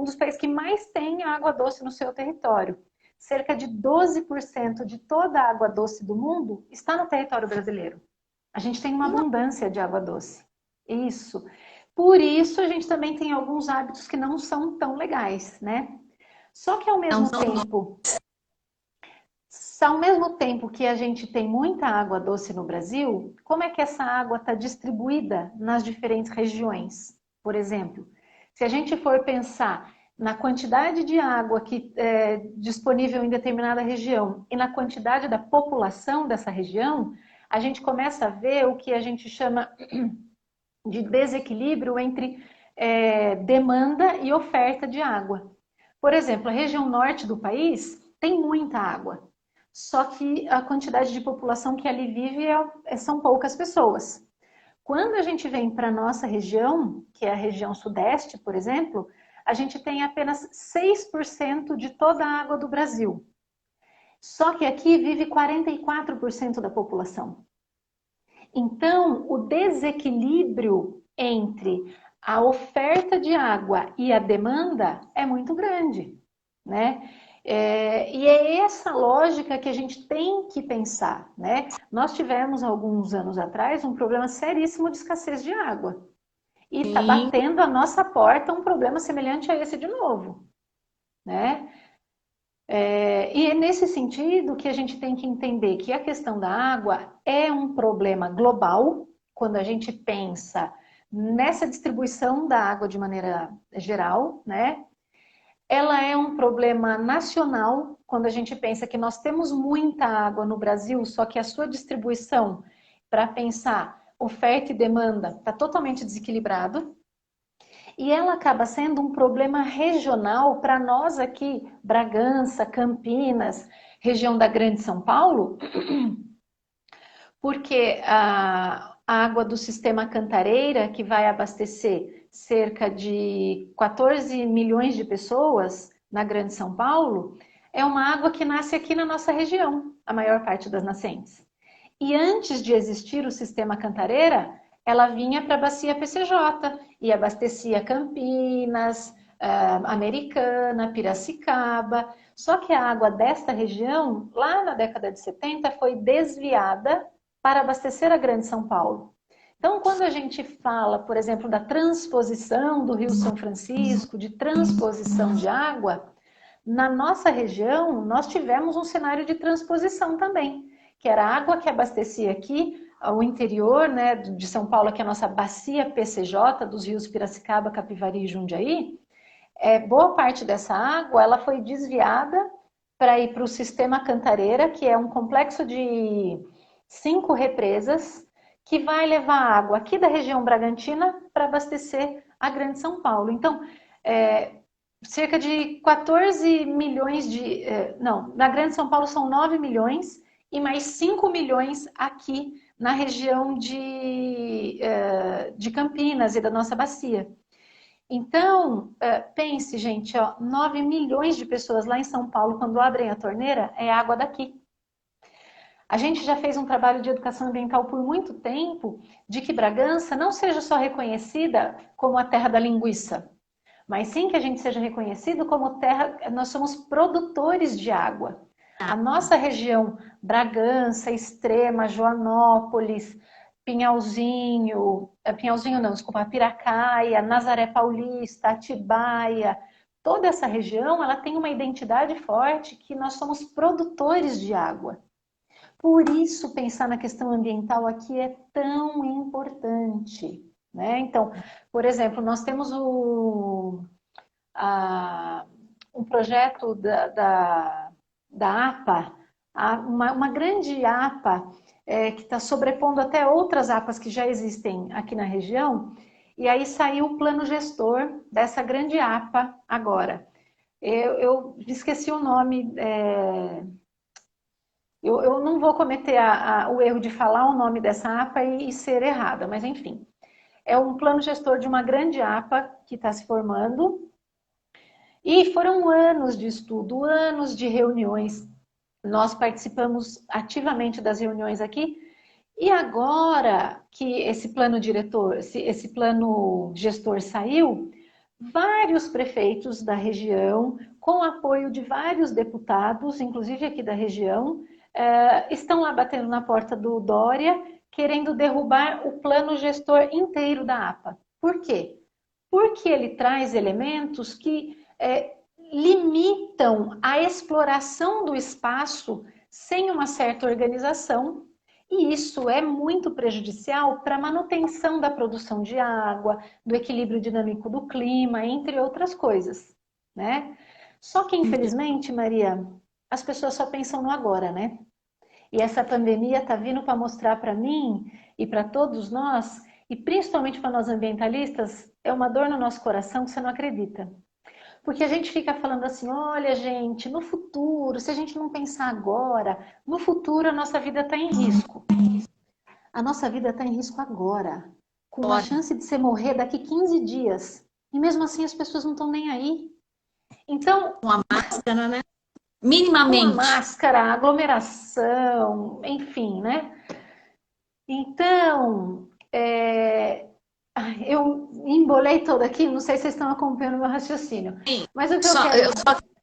dos países que mais tem água doce no seu território. Cerca de 12% de toda a água doce do mundo está no território brasileiro. A gente tem uma abundância de água doce. Isso. Por isso, a gente também tem alguns hábitos que não são tão legais, né? Só que Não são bons. ao mesmo tempo que a gente tem muita água doce no Brasil, como é que essa água está distribuída nas diferentes regiões? Por exemplo, se a gente for pensar na quantidade de água que é disponível em determinada região e na quantidade da população dessa região, a gente começa a ver o que a gente chama de desequilíbrio entre demanda e oferta de água. Por exemplo, a região norte do país tem muita água, só que a quantidade de população que ali vive são poucas pessoas. Quando a gente vem para a nossa região, que é a região sudeste, por exemplo, a gente tem apenas 6% de toda a água do Brasil. Só que aqui vive 44% da população. Então, o desequilíbrio entre a oferta de água e a demanda é muito grande, né? E é essa lógica que a gente tem que pensar, né? Nós tivemos, alguns anos atrás, um problema seríssimo de escassez de água. E está Sim. batendo a nossa porta um problema semelhante a esse de novo, né? E é nesse sentido que a gente tem que entender que a questão da água é um problema global, quando a gente pensa nessa distribuição da água de maneira geral, né? Ela é um problema nacional, quando a gente pensa que nós temos muita água no Brasil, só que a sua distribuição, para pensar oferta e demanda, está totalmente desequilibrado. E ela acaba sendo um problema regional para nós aqui, Bragança, Campinas, região da Grande São Paulo, porque a água do sistema Cantareira, que vai abastecer cerca de 14 milhões de pessoas na Grande São Paulo, é uma água que nasce aqui na nossa região, a maior parte das nascentes. E antes de existir o sistema Cantareira, ela vinha para a bacia PCJ e abastecia Campinas, Americana, Piracicaba. Só que a água desta região, lá na década de 70, foi desviada para abastecer a Grande São Paulo. Então, quando a gente fala, por exemplo, da transposição do Rio São Francisco, de transposição de água, na nossa região nós tivemos um cenário de transposição também, que era a água que abastecia aqui o interior, né, de São Paulo, que é a nossa bacia PCJ, dos rios Piracicaba, Capivari e Jundiaí. Boa parte dessa água ela foi desviada para ir para o sistema Cantareira, que é um complexo de 5 represas que vai levar água aqui da região Bragantina para abastecer a Grande São Paulo. Então, cerca de 14 milhões de... não, na Grande São Paulo são 9 milhões e mais 5 milhões aqui na região de Campinas e da nossa bacia. Então, pense, gente, ó, 9 milhões de pessoas lá em São Paulo, quando abrem a torneira, é água daqui. A gente já fez um trabalho de educação ambiental por muito tempo, de que Bragança não seja só reconhecida como a terra da linguiça, mas sim que a gente seja reconhecido como terra, nós somos produtores de água. A nossa região, Bragança, Extrema, Joanópolis, Pinhalzinho não, desculpa, Piracaia, Nazaré Paulista, Atibaia, toda essa região, ela tem uma identidade forte que nós somos produtores de água. Por isso, pensar na questão ambiental aqui é tão importante, né? Então, por exemplo, nós temos um projeto da APA, uma grande APA, que está sobrepondo até outras APAs que já existem aqui na região, e aí saiu o plano gestor dessa grande APA agora. Eu esqueci o nome... Eu não vou cometer o erro de falar o nome dessa APA e ser errada, mas enfim. É um plano gestor de uma grande APA que está se formando. E foram anos de estudo, anos de reuniões. Nós participamos ativamente das reuniões aqui. E agora que esse plano diretor, esse plano gestor saiu, vários prefeitos da região, com apoio de vários deputados, inclusive aqui da região, estão lá batendo na porta do Dória, querendo derrubar o plano gestor inteiro da APA. Por quê? Porque ele traz elementos que limitam a exploração do espaço sem uma certa organização, e isso é muito prejudicial para a manutenção da produção de água, do equilíbrio dinâmico do clima, entre outras coisas, né? Só que, infelizmente, Maria, as pessoas só pensam no agora, né? E essa pandemia está vindo para mostrar para mim e para todos nós, e principalmente para nós ambientalistas, é uma dor no nosso coração que você não acredita. Porque a gente fica falando assim, olha gente, no futuro, se a gente não pensar agora, no futuro a nossa vida está em risco. A nossa vida está em risco agora, com uma chance de você morrer daqui 15 dias. E mesmo assim as pessoas não estão nem aí. Então, Com a máscara, né? Minimamente. Com a máscara, aglomeração, enfim, né? Então, eu embolei toda aqui, não sei se vocês estão acompanhando o meu raciocínio. Sim. Mas o que eu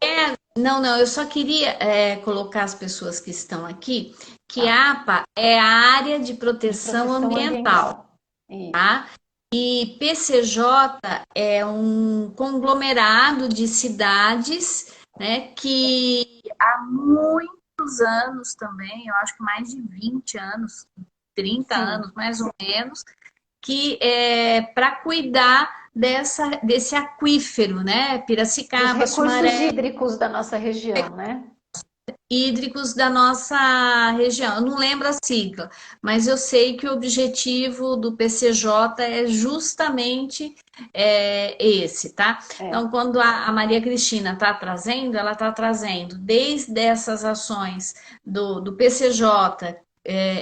quero... eu só queria colocar as pessoas que estão aqui, que a APA é a Área de Proteção Ambiental. Tá? E PCJ é um conglomerado de cidades, né, que há muitos anos também, eu acho que mais de 20 anos, 30 anos mais ou menos, que é para cuidar desse aquífero, né? Piracicaba, Sumaré. Recursos hídricos da nossa região, né? Hídricos da nossa região. Eu não lembro a sigla, mas eu sei que o objetivo do PCJ é justamente esse, tá? Então, quando a Maria Cristina está trazendo, ela está trazendo desde essas ações do PCJ,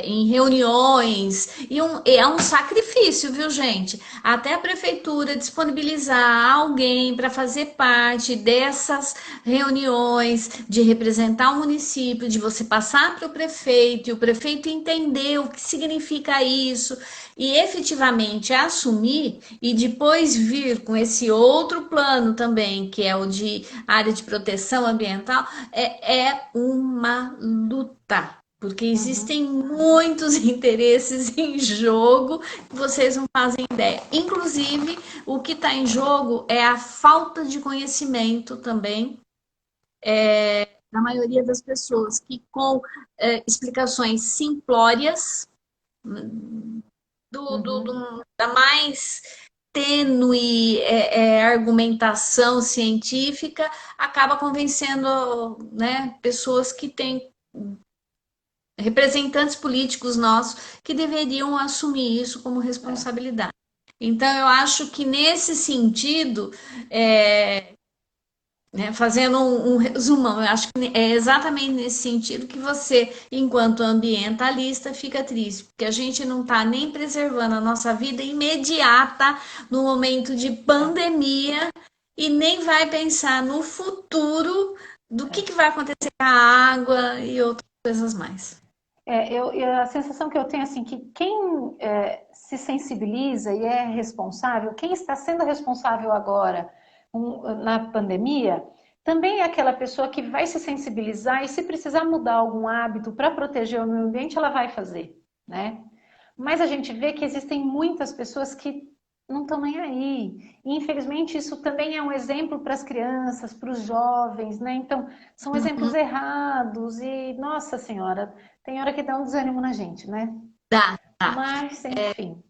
em reuniões, e é um sacrifício, viu, gente? Até a prefeitura disponibilizar alguém para fazer parte dessas reuniões, de representar o município, de você passar para o prefeito, e o prefeito entender o que significa isso, e efetivamente assumir, e depois vir com esse outro plano também, que é o de área de proteção ambiental, é uma luta. Porque existem muitos interesses em jogo que vocês não fazem ideia. Inclusive, o que está em jogo é a falta de conhecimento também da maioria das pessoas, que com explicações simplórias, da mais tênue argumentação científica, acaba convencendo, né, pessoas que têm representantes políticos nossos que deveriam assumir isso como responsabilidade. Então, eu acho que nesse sentido, né, fazendo um resumão, eu acho que é exatamente nesse sentido que você, enquanto ambientalista, fica triste, porque a gente não está nem preservando a nossa vida imediata no momento de pandemia e nem vai pensar no futuro do que vai acontecer com a água e outras coisas mais. A sensação que eu tenho assim que quem se sensibiliza e é responsável, quem está sendo responsável agora na pandemia, também é aquela pessoa que vai se sensibilizar e se precisar mudar algum hábito para proteger o meio ambiente, ela vai fazer, né? Mas a gente vê que existem muitas pessoas que não estão nem aí. E, infelizmente, isso também é um exemplo para as crianças, para os jovens, né? Então, são exemplos Uhum. errados e, nossa senhora, tem hora que dá um desânimo na gente, né? Dá, dá. Mas, enfim.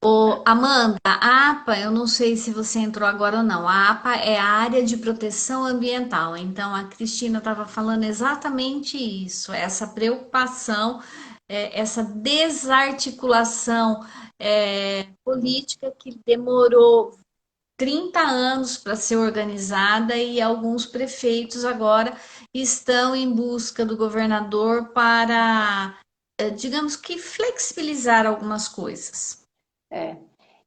Ô, Amanda, a APA, eu não sei se você entrou agora ou não. A APA é a área de proteção ambiental. Então, a Cristina estava falando exatamente isso, essa preocupação, essa desarticulação política que demorou 30 anos para ser organizada e alguns prefeitos agora estão em busca do governador para, digamos que, flexibilizar algumas coisas. É.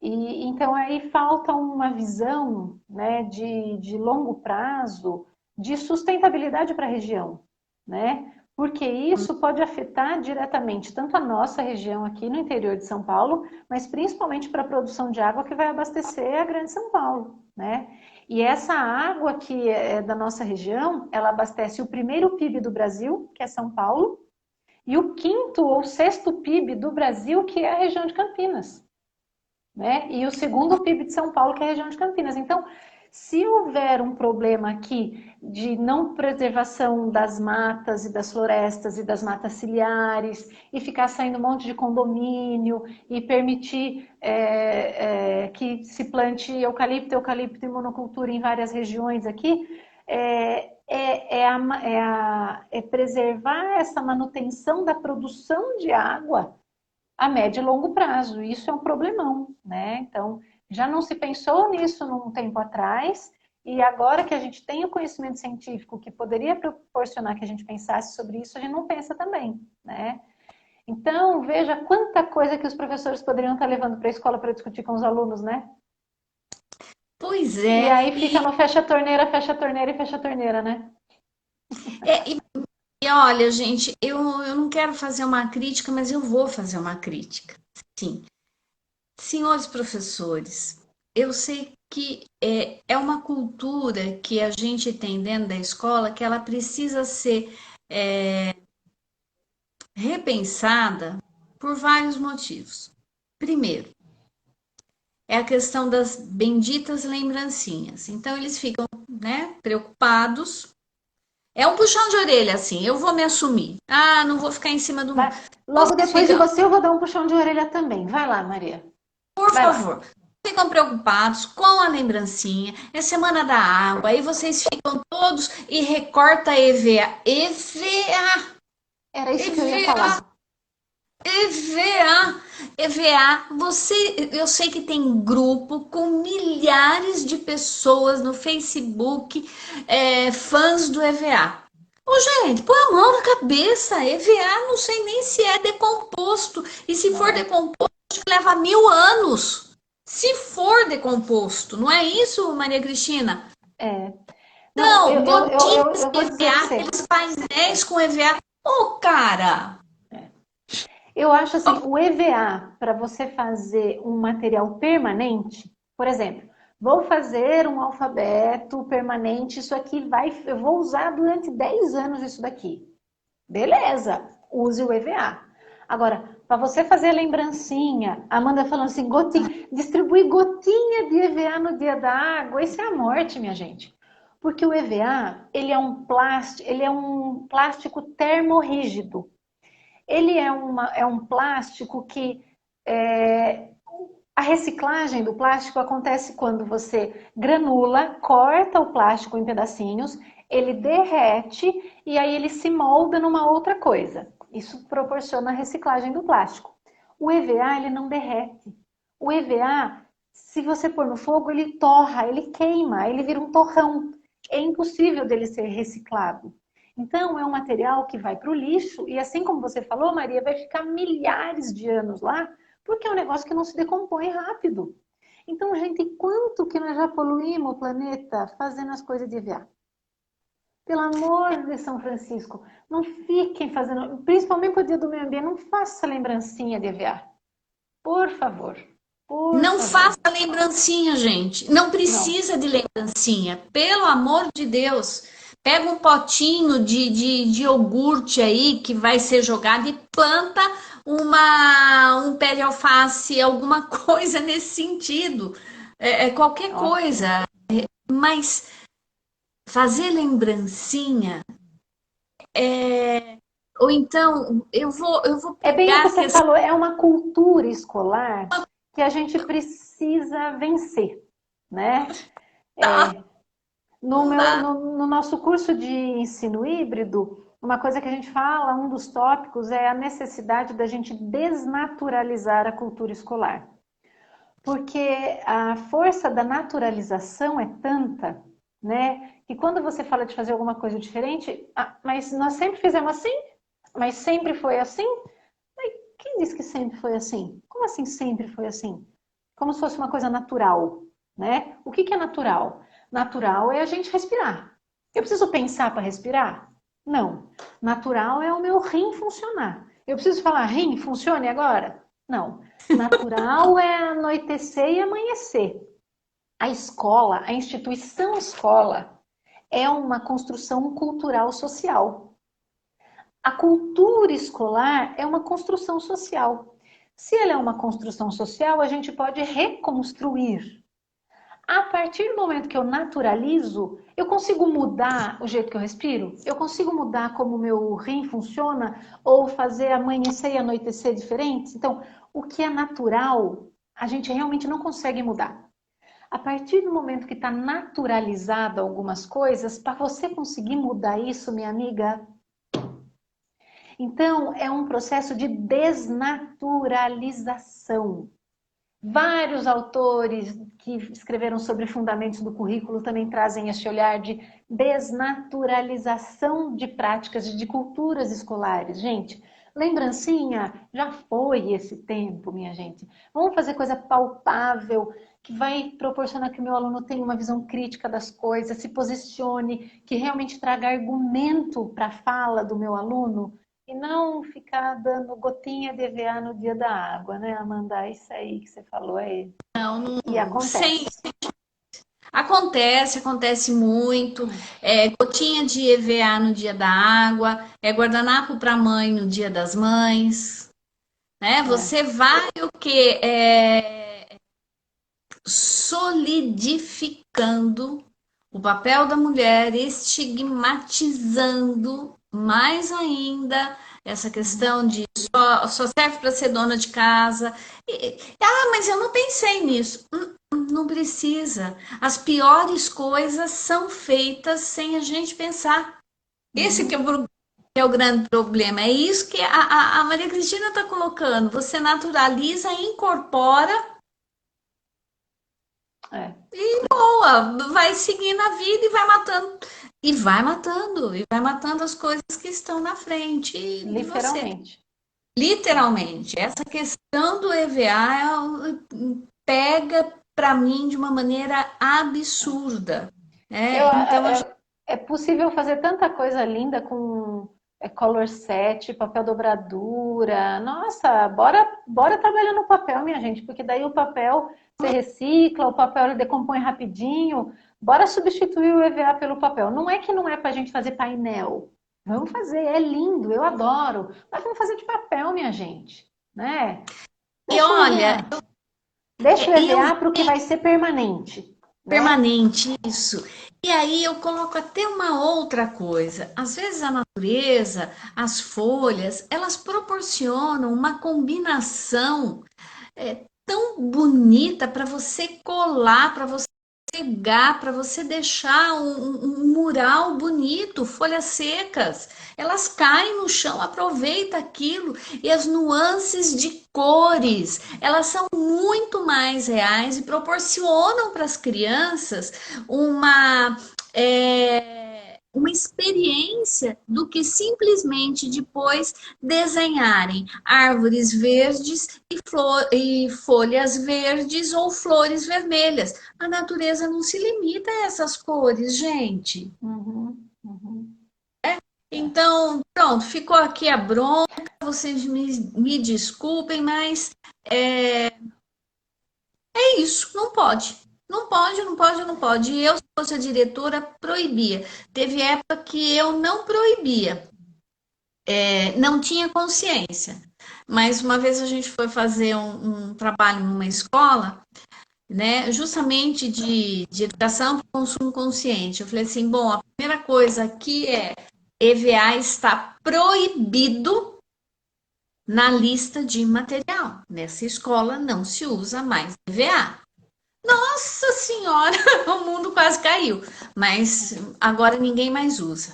E então aí falta uma visão, né, de longo prazo, de sustentabilidade para a região, né? Porque isso pode afetar diretamente tanto a nossa região aqui no interior de São Paulo, mas principalmente para a produção de água que vai abastecer a Grande São Paulo, né? E essa água que é da nossa região, ela abastece o primeiro PIB do Brasil, que é São Paulo, e o quinto ou sexto PIB do Brasil, que é a região de Campinas, né? E o segundo PIB de São Paulo, que é a região de Campinas. Então, se houver um problema aqui de não preservação das matas e das florestas e das matas ciliares, e ficar saindo um monte de condomínio, e permitir que se plante eucalipto e monocultura em várias regiões aqui, é preservar essa manutenção da produção de água a médio e longo prazo. Isso é um problemão, né? Então, já não se pensou nisso num tempo atrás, e agora que a gente tem o conhecimento científico que poderia proporcionar que a gente pensasse sobre isso, a gente não pensa também, né? Então, veja quanta coisa que os professores poderiam estar levando para a escola para discutir com os alunos, né? Pois E é, aí fica no fecha a torneira e fecha a torneira, né? é, e, e olha, gente, eu não quero fazer uma crítica, mas eu vou fazer uma crítica. Sim, senhores professores, eu sei que é uma cultura que a gente tem dentro da escola que ela precisa ser repensada por vários motivos. Primeiro, é a questão das benditas lembrancinhas. Então, eles ficam, né, preocupados. É um puxão de orelha, assim. Eu vou me assumir. Ah, não vou ficar em cima do muro. Logo Vocês depois de ficam, você, eu vou dar um puxão de orelha também. Vai lá, Maria. por Vai lá. favor, ficam preocupados com a lembrancinha. É semana da água. Aí vocês ficam todos e recorta EVA. EVA! Era isso que eu ia EVA! falar. EVA, EVA, eu sei que tem grupo com milhares de pessoas no Facebook, fãs do EVA. Ô, gente, põe a mão na cabeça. EVA não sei nem se é decomposto. E se for É, decomposto, acho que leva 1000 anos. Se for decomposto, não é isso, Maria Cristina? é. Não, Não, eu gotinhas vou dizer para EVA, você. aqueles painéis com EVA. Ô, cara! Eu acho assim, o EVA, para você fazer um material permanente, por exemplo, vou fazer um alfabeto permanente, isso aqui eu vou usar durante 10 anos isso daqui. Beleza, use o EVA. Agora, para você fazer a lembrancinha, a Amanda falando assim, gotinha, distribuir gotinha de EVA no dia da água, isso é a morte, minha gente. Porque o EVA, ele é um plástico termorrígido. Ele é um plástico que é, A reciclagem do plástico acontece quando você granula, corta o plástico em pedacinhos, ele derrete e aí ele se molda numa outra coisa. Isso proporciona a reciclagem do plástico. O EVA, ele não derrete. O EVA, se você pôr no fogo, ele torra, ele queima, ele vira um torrão. É impossível dele ser reciclado. Então, é um material que vai para o lixo e assim como você falou, Maria, vai ficar milhares de anos lá, porque é um negócio que não se decompõe rápido. Então, gente, quanto que nós já poluímos o planeta fazendo as coisas de EVA? Pelo amor de São Francisco, não fiquem fazendo, principalmente para o Dia do Meio Ambiente, não faça lembrancinha de EVA. Por favor, por Não favor. faça lembrancinha, gente. Não Não. precisa de lembrancinha. Pelo amor de Deus. Pega um potinho de iogurte aí que vai ser jogado e planta um pé de alface, alguma coisa nesse sentido. Qualquer Ótimo. coisa. Mas fazer lembrancinha. Ou então, eu vou É bem o pegar que a você questão. falou, é uma cultura escolar que a gente precisa vencer, né? Não dá. No nosso curso de ensino híbrido, uma coisa que a gente fala, um dos tópicos é a necessidade da gente desnaturalizar a cultura escolar. Porque a força da naturalização é tanta, né? Que quando você fala de fazer alguma coisa diferente, mas nós sempre fizemos assim? Mas sempre foi assim? Mas quem disse que sempre foi assim? Como assim sempre foi assim? Como se fosse uma coisa natural, né? O que é natural? Natural é a gente respirar. Eu preciso pensar para respirar? Não. Natural é o meu rim funcionar. Eu preciso falar, rim, funcione agora? Não. Natural é anoitecer e amanhecer. A escola, a instituição escola, é uma construção cultural social. A cultura escolar é uma construção social. Se ela é uma construção social, a gente pode reconstruir. A partir do momento que eu naturalizo, eu consigo mudar o jeito que eu respiro? Eu consigo mudar como o meu rim funciona? Ou fazer amanhecer e anoitecer diferentes? Então, o que é natural, a gente realmente não consegue mudar. A partir do momento que está naturalizado algumas coisas, para você conseguir mudar isso, minha amiga, então é um processo de desnaturalização. Vários autores que escreveram sobre fundamentos do currículo também trazem esse olhar de desnaturalização de práticas e de culturas escolares. Gente, lembrancinha, já foi esse tempo, minha gente. Vamos fazer coisa palpável, que vai proporcionar que o meu aluno tenha uma visão crítica das coisas, se posicione, que realmente traga argumento para a fala do meu aluno. E não ficar dando gotinha de EVA no dia da água, né, Amanda? Isso aí que você falou aí. Não, E não, sem. acontece. Acontece muito. Gotinha de EVA no dia da água, guardanapo para mãe no dia das mães, né? É. Você vai o quê? Solidificando o papel da mulher, estigmatizando mais ainda essa questão de só serve para ser dona de casa. Mas eu não pensei nisso. Não precisa. As piores coisas são feitas sem a gente pensar. Esse que é Uhum. o grande problema. É isso que a Maria Cristina está colocando. Você naturaliza, incorpora É. e boa, vai seguindo a vida e vai matando. E vai matando as coisas que estão na frente de você. Literalmente. Literalmente. Essa questão do EVA pega para mim de uma maneira absurda. Eu, Então, é possível fazer tanta coisa linda com color set, papel dobradura. Nossa, bora trabalhar no papel, minha gente, porque daí o papel você recicla, o papel ele decompõe rapidinho. Bora substituir o EVA pelo papel. Não é que não é para a gente fazer painel. Vamos fazer, é lindo, eu adoro. Mas vamos fazer de papel, minha gente, né? e Deixa o olha, EVA. Deixa o eu EVA para o que vai ser permanente, né? permanente isso. E aí eu coloco até uma outra coisa. Às vezes a natureza, as folhas, elas proporcionam uma combinação tão bonita para você colar, para você pegar, para você deixar um mural bonito, folhas secas. Elas caem no chão, aproveita aquilo e as nuances de cores, elas são muito mais reais e proporcionam para as crianças uma uma experiência do que simplesmente depois desenharem árvores verdes e folhas verdes ou flores vermelhas. A natureza não se limita a essas cores, gente. Uhum, uhum. Então, pronto, ficou aqui a bronca. Vocês me desculpem, mas é isso, não pode. Não pode, não pode, não pode. E eu, se fosse a diretora, proibia. Teve época que eu não proibia, não tinha consciência. Mas uma vez a gente foi fazer um trabalho numa escola, né, justamente de educação para o consumo consciente. Eu falei assim, bom, a primeira coisa aqui é EVA está proibido na lista de material. Nessa escola não se usa mais EVA. Nossa Senhora, o mundo quase caiu. Mas agora ninguém mais usa.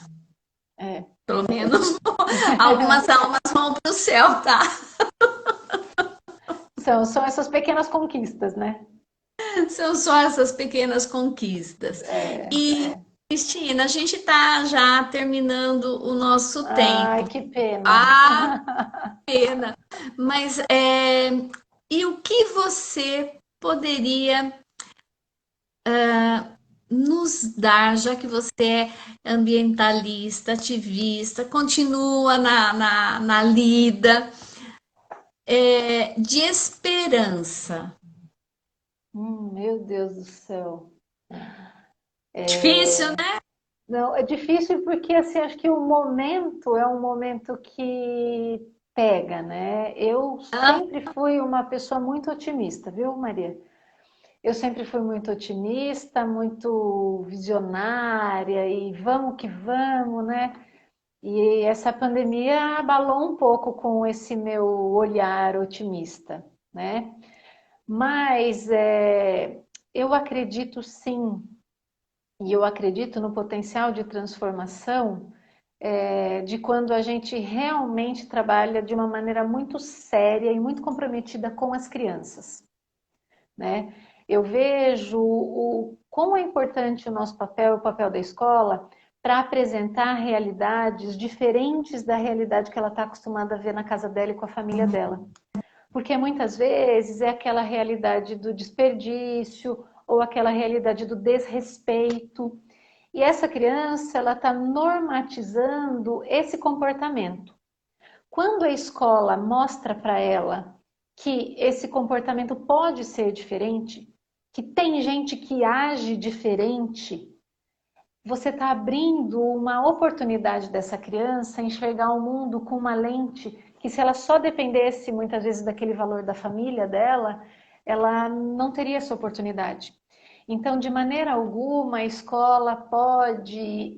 É. Pelo menos algumas almas vão para o céu, tá? São essas pequenas conquistas, né? São só essas pequenas conquistas. É, E, é. Cristina, a gente está já terminando o nosso Ai, tempo. que pena. Ah, pena. Mas e o que você poderia nos dar, já que você é ambientalista, ativista, continua na lida, de esperança? Meu Deus do céu. Difícil, né? Não, é difícil porque assim, acho que o momento é um momento que pega, né? Eu sempre fui uma pessoa muito otimista, viu, Maria? Eu sempre fui muito otimista, muito visionária e vamos que vamos, né? E essa pandemia abalou um pouco com esse meu olhar otimista, né? Mas eu acredito sim, e eu acredito no potencial de transformação de quando a gente realmente trabalha de uma maneira muito séria e muito comprometida com as crianças, né? Eu vejo o quão é importante o nosso papel, o papel da escola, para apresentar realidades diferentes da realidade que ela está acostumada a ver na casa dela e com a família dela. Porque muitas vezes é aquela realidade do desperdício ou aquela realidade do desrespeito. E essa criança, ela está normatizando esse comportamento. Quando a escola mostra para ela que esse comportamento pode ser diferente, que tem gente que age diferente, você está abrindo uma oportunidade dessa criança enxergar o mundo com uma lente que, se ela só dependesse muitas vezes daquele valor da família dela, ela não teria essa oportunidade. Então, de maneira alguma, a escola pode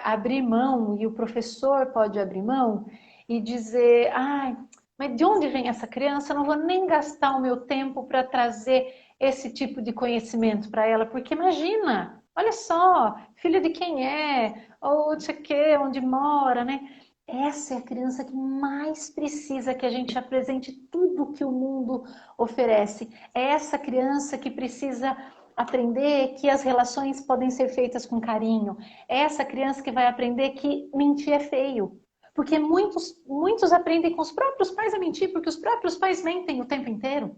abrir mão e o professor pode abrir mão e dizer: ai, mas de onde vem essa criança? Eu não vou nem gastar o meu tempo para trazer esse tipo de conhecimento para ela, porque imagina, olha só, filho de quem é, ou não sei o que, onde mora, né? Essa é a criança que mais precisa que a gente apresente tudo que o mundo oferece. É essa criança que precisa aprender que as relações podem ser feitas com carinho. É essa criança que vai aprender que mentir é feio. Porque muitos aprendem com os próprios pais a mentir, porque os próprios pais mentem o tempo inteiro,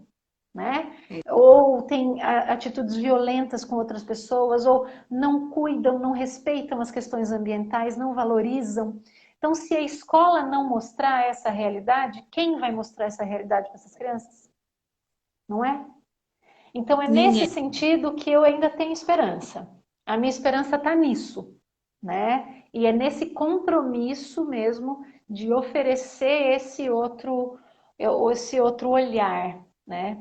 né? Ou têm atitudes violentas com outras pessoas, ou não cuidam, não respeitam as questões ambientais, não valorizam. Então, se a escola não mostrar essa realidade, quem vai mostrar essa realidade para essas crianças? Não é? Então, é nesse Ninguém. sentido que eu ainda tenho esperança. A minha esperança está nisso, né? E é nesse compromisso mesmo de oferecer esse outro olhar, né?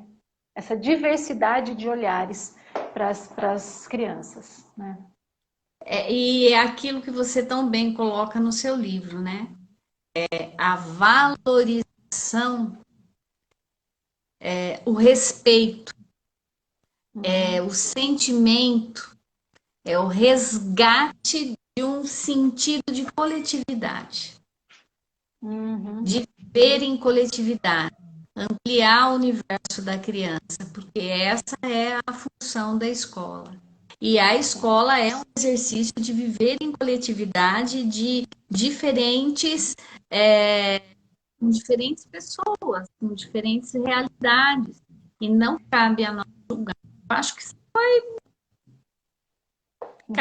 Essa diversidade de olhares para as crianças, né? E é aquilo que você tão bem coloca no seu livro, né? A valorização o respeito, o Uhum. sentimento, é o resgate de um sentido de coletividade, Uhum. de viver em coletividade, ampliar o universo da criança, porque essa é a função da escola. E a escola é um exercício de viver em coletividade de diferentes, é, com diferentes pessoas, com diferentes realidades. E não cabe a nós julgar. Eu acho que Uhum.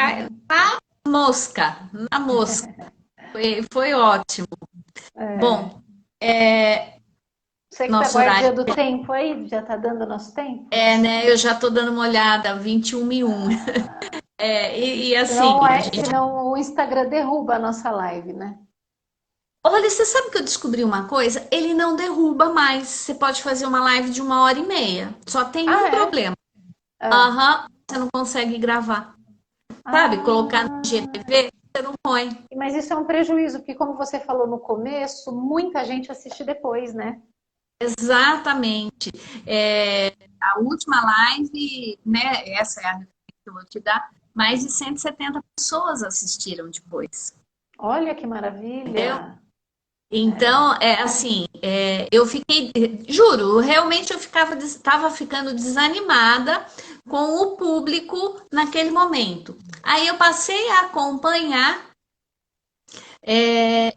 mosca, na mosca. Foi ótimo. É. Bom, Você que está nosso horário guardando o tempo aí, já está dando nosso tempo? né? Eu já estou dando uma olhada, 21h01. E assim, gente, Senão o Instagram derruba a nossa live, né? olha, você sabe que eu descobri uma coisa? Ele não derruba mais. Você pode fazer uma live de 1h30. Só tem Ah, um é? problema. Ah, Aham, você não consegue gravar. Sabe? Colocar no ah, GTV, você não põe. mas isso é um prejuízo, porque como você falou no começo, muita gente assiste depois, né? Exatamente. A última live, né? Essa é a referência que eu vou te dar. Mais de 170 pessoas assistiram depois. Olha que Entendeu? maravilha! Então, assim, eu fiquei, juro, realmente eu estava ficando desanimada com o público naquele momento. Aí eu passei a acompanhar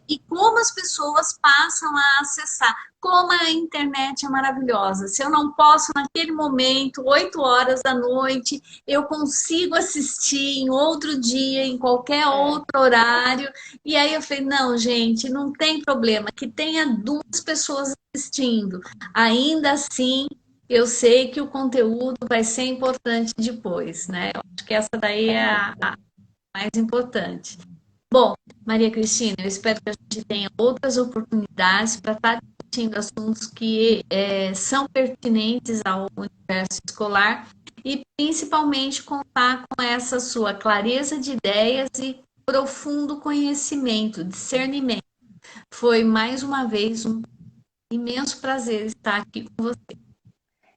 e como as pessoas passam a acessar, como a internet é maravilhosa. Se eu não posso naquele momento, 8 horas da noite, eu consigo assistir em outro dia, em qualquer É. outro horário. E aí eu falei, não, gente, não tem problema, que tenha duas pessoas assistindo. Ainda assim, eu sei que o conteúdo vai ser importante depois, né? Eu acho que essa daí é a mais importante. Bom, Maria Cristina, eu espero que a gente tenha outras oportunidades para estar discutindo assuntos que são pertinentes ao universo escolar e principalmente contar com essa sua clareza de ideias e profundo conhecimento, discernimento. Foi mais uma vez um imenso prazer estar aqui com você.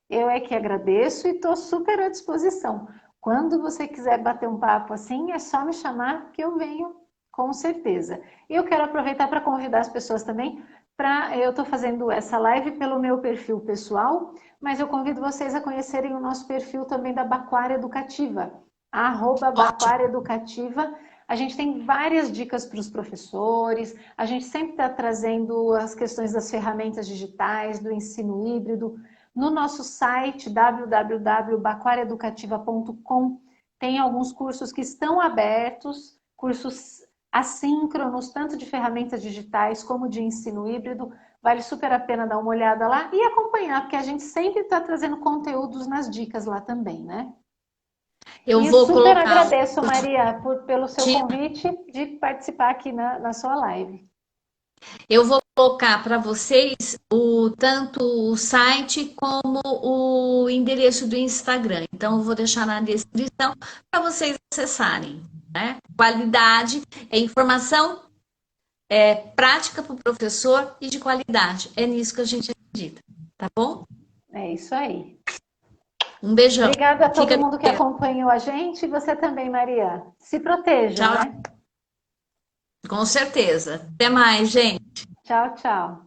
Eu é que agradeço e estou super à disposição. Quando você quiser bater um papo assim, é só me chamar que eu venho, com certeza. E eu quero aproveitar para convidar as pessoas também para. Eu estou fazendo essa live pelo meu perfil pessoal, mas eu convido vocês a conhecerem o nosso perfil também da Baquária Educativa, Ótimo. Baquária Educativa. A gente tem várias dicas para os professores, a gente sempre está trazendo as questões das ferramentas digitais, do ensino híbrido. No nosso site www.baquariaeducativa.com tem alguns cursos que estão abertos, cursos assíncronos, tanto de ferramentas digitais como de ensino híbrido. Vale super a pena dar uma olhada lá e acompanhar, porque a gente sempre está trazendo conteúdos nas dicas lá também, né? Eu E vou super colocar o agradeço, Maria, pelo seu Tina, convite de participar aqui na sua live. eu vou colocar para vocês tanto o site como o endereço do Instagram. Então, eu vou deixar na descrição para vocês acessarem. Né? Qualidade é informação prática para o professor e de qualidade. É nisso que a gente acredita. Tá bom? É isso aí. Um beijão. Obrigada a todo Fica com mundo que Deus. acompanhou a gente e você também, Maria. Se proteja, Tchau, né? com certeza. Até mais, gente. Tchau, tchau.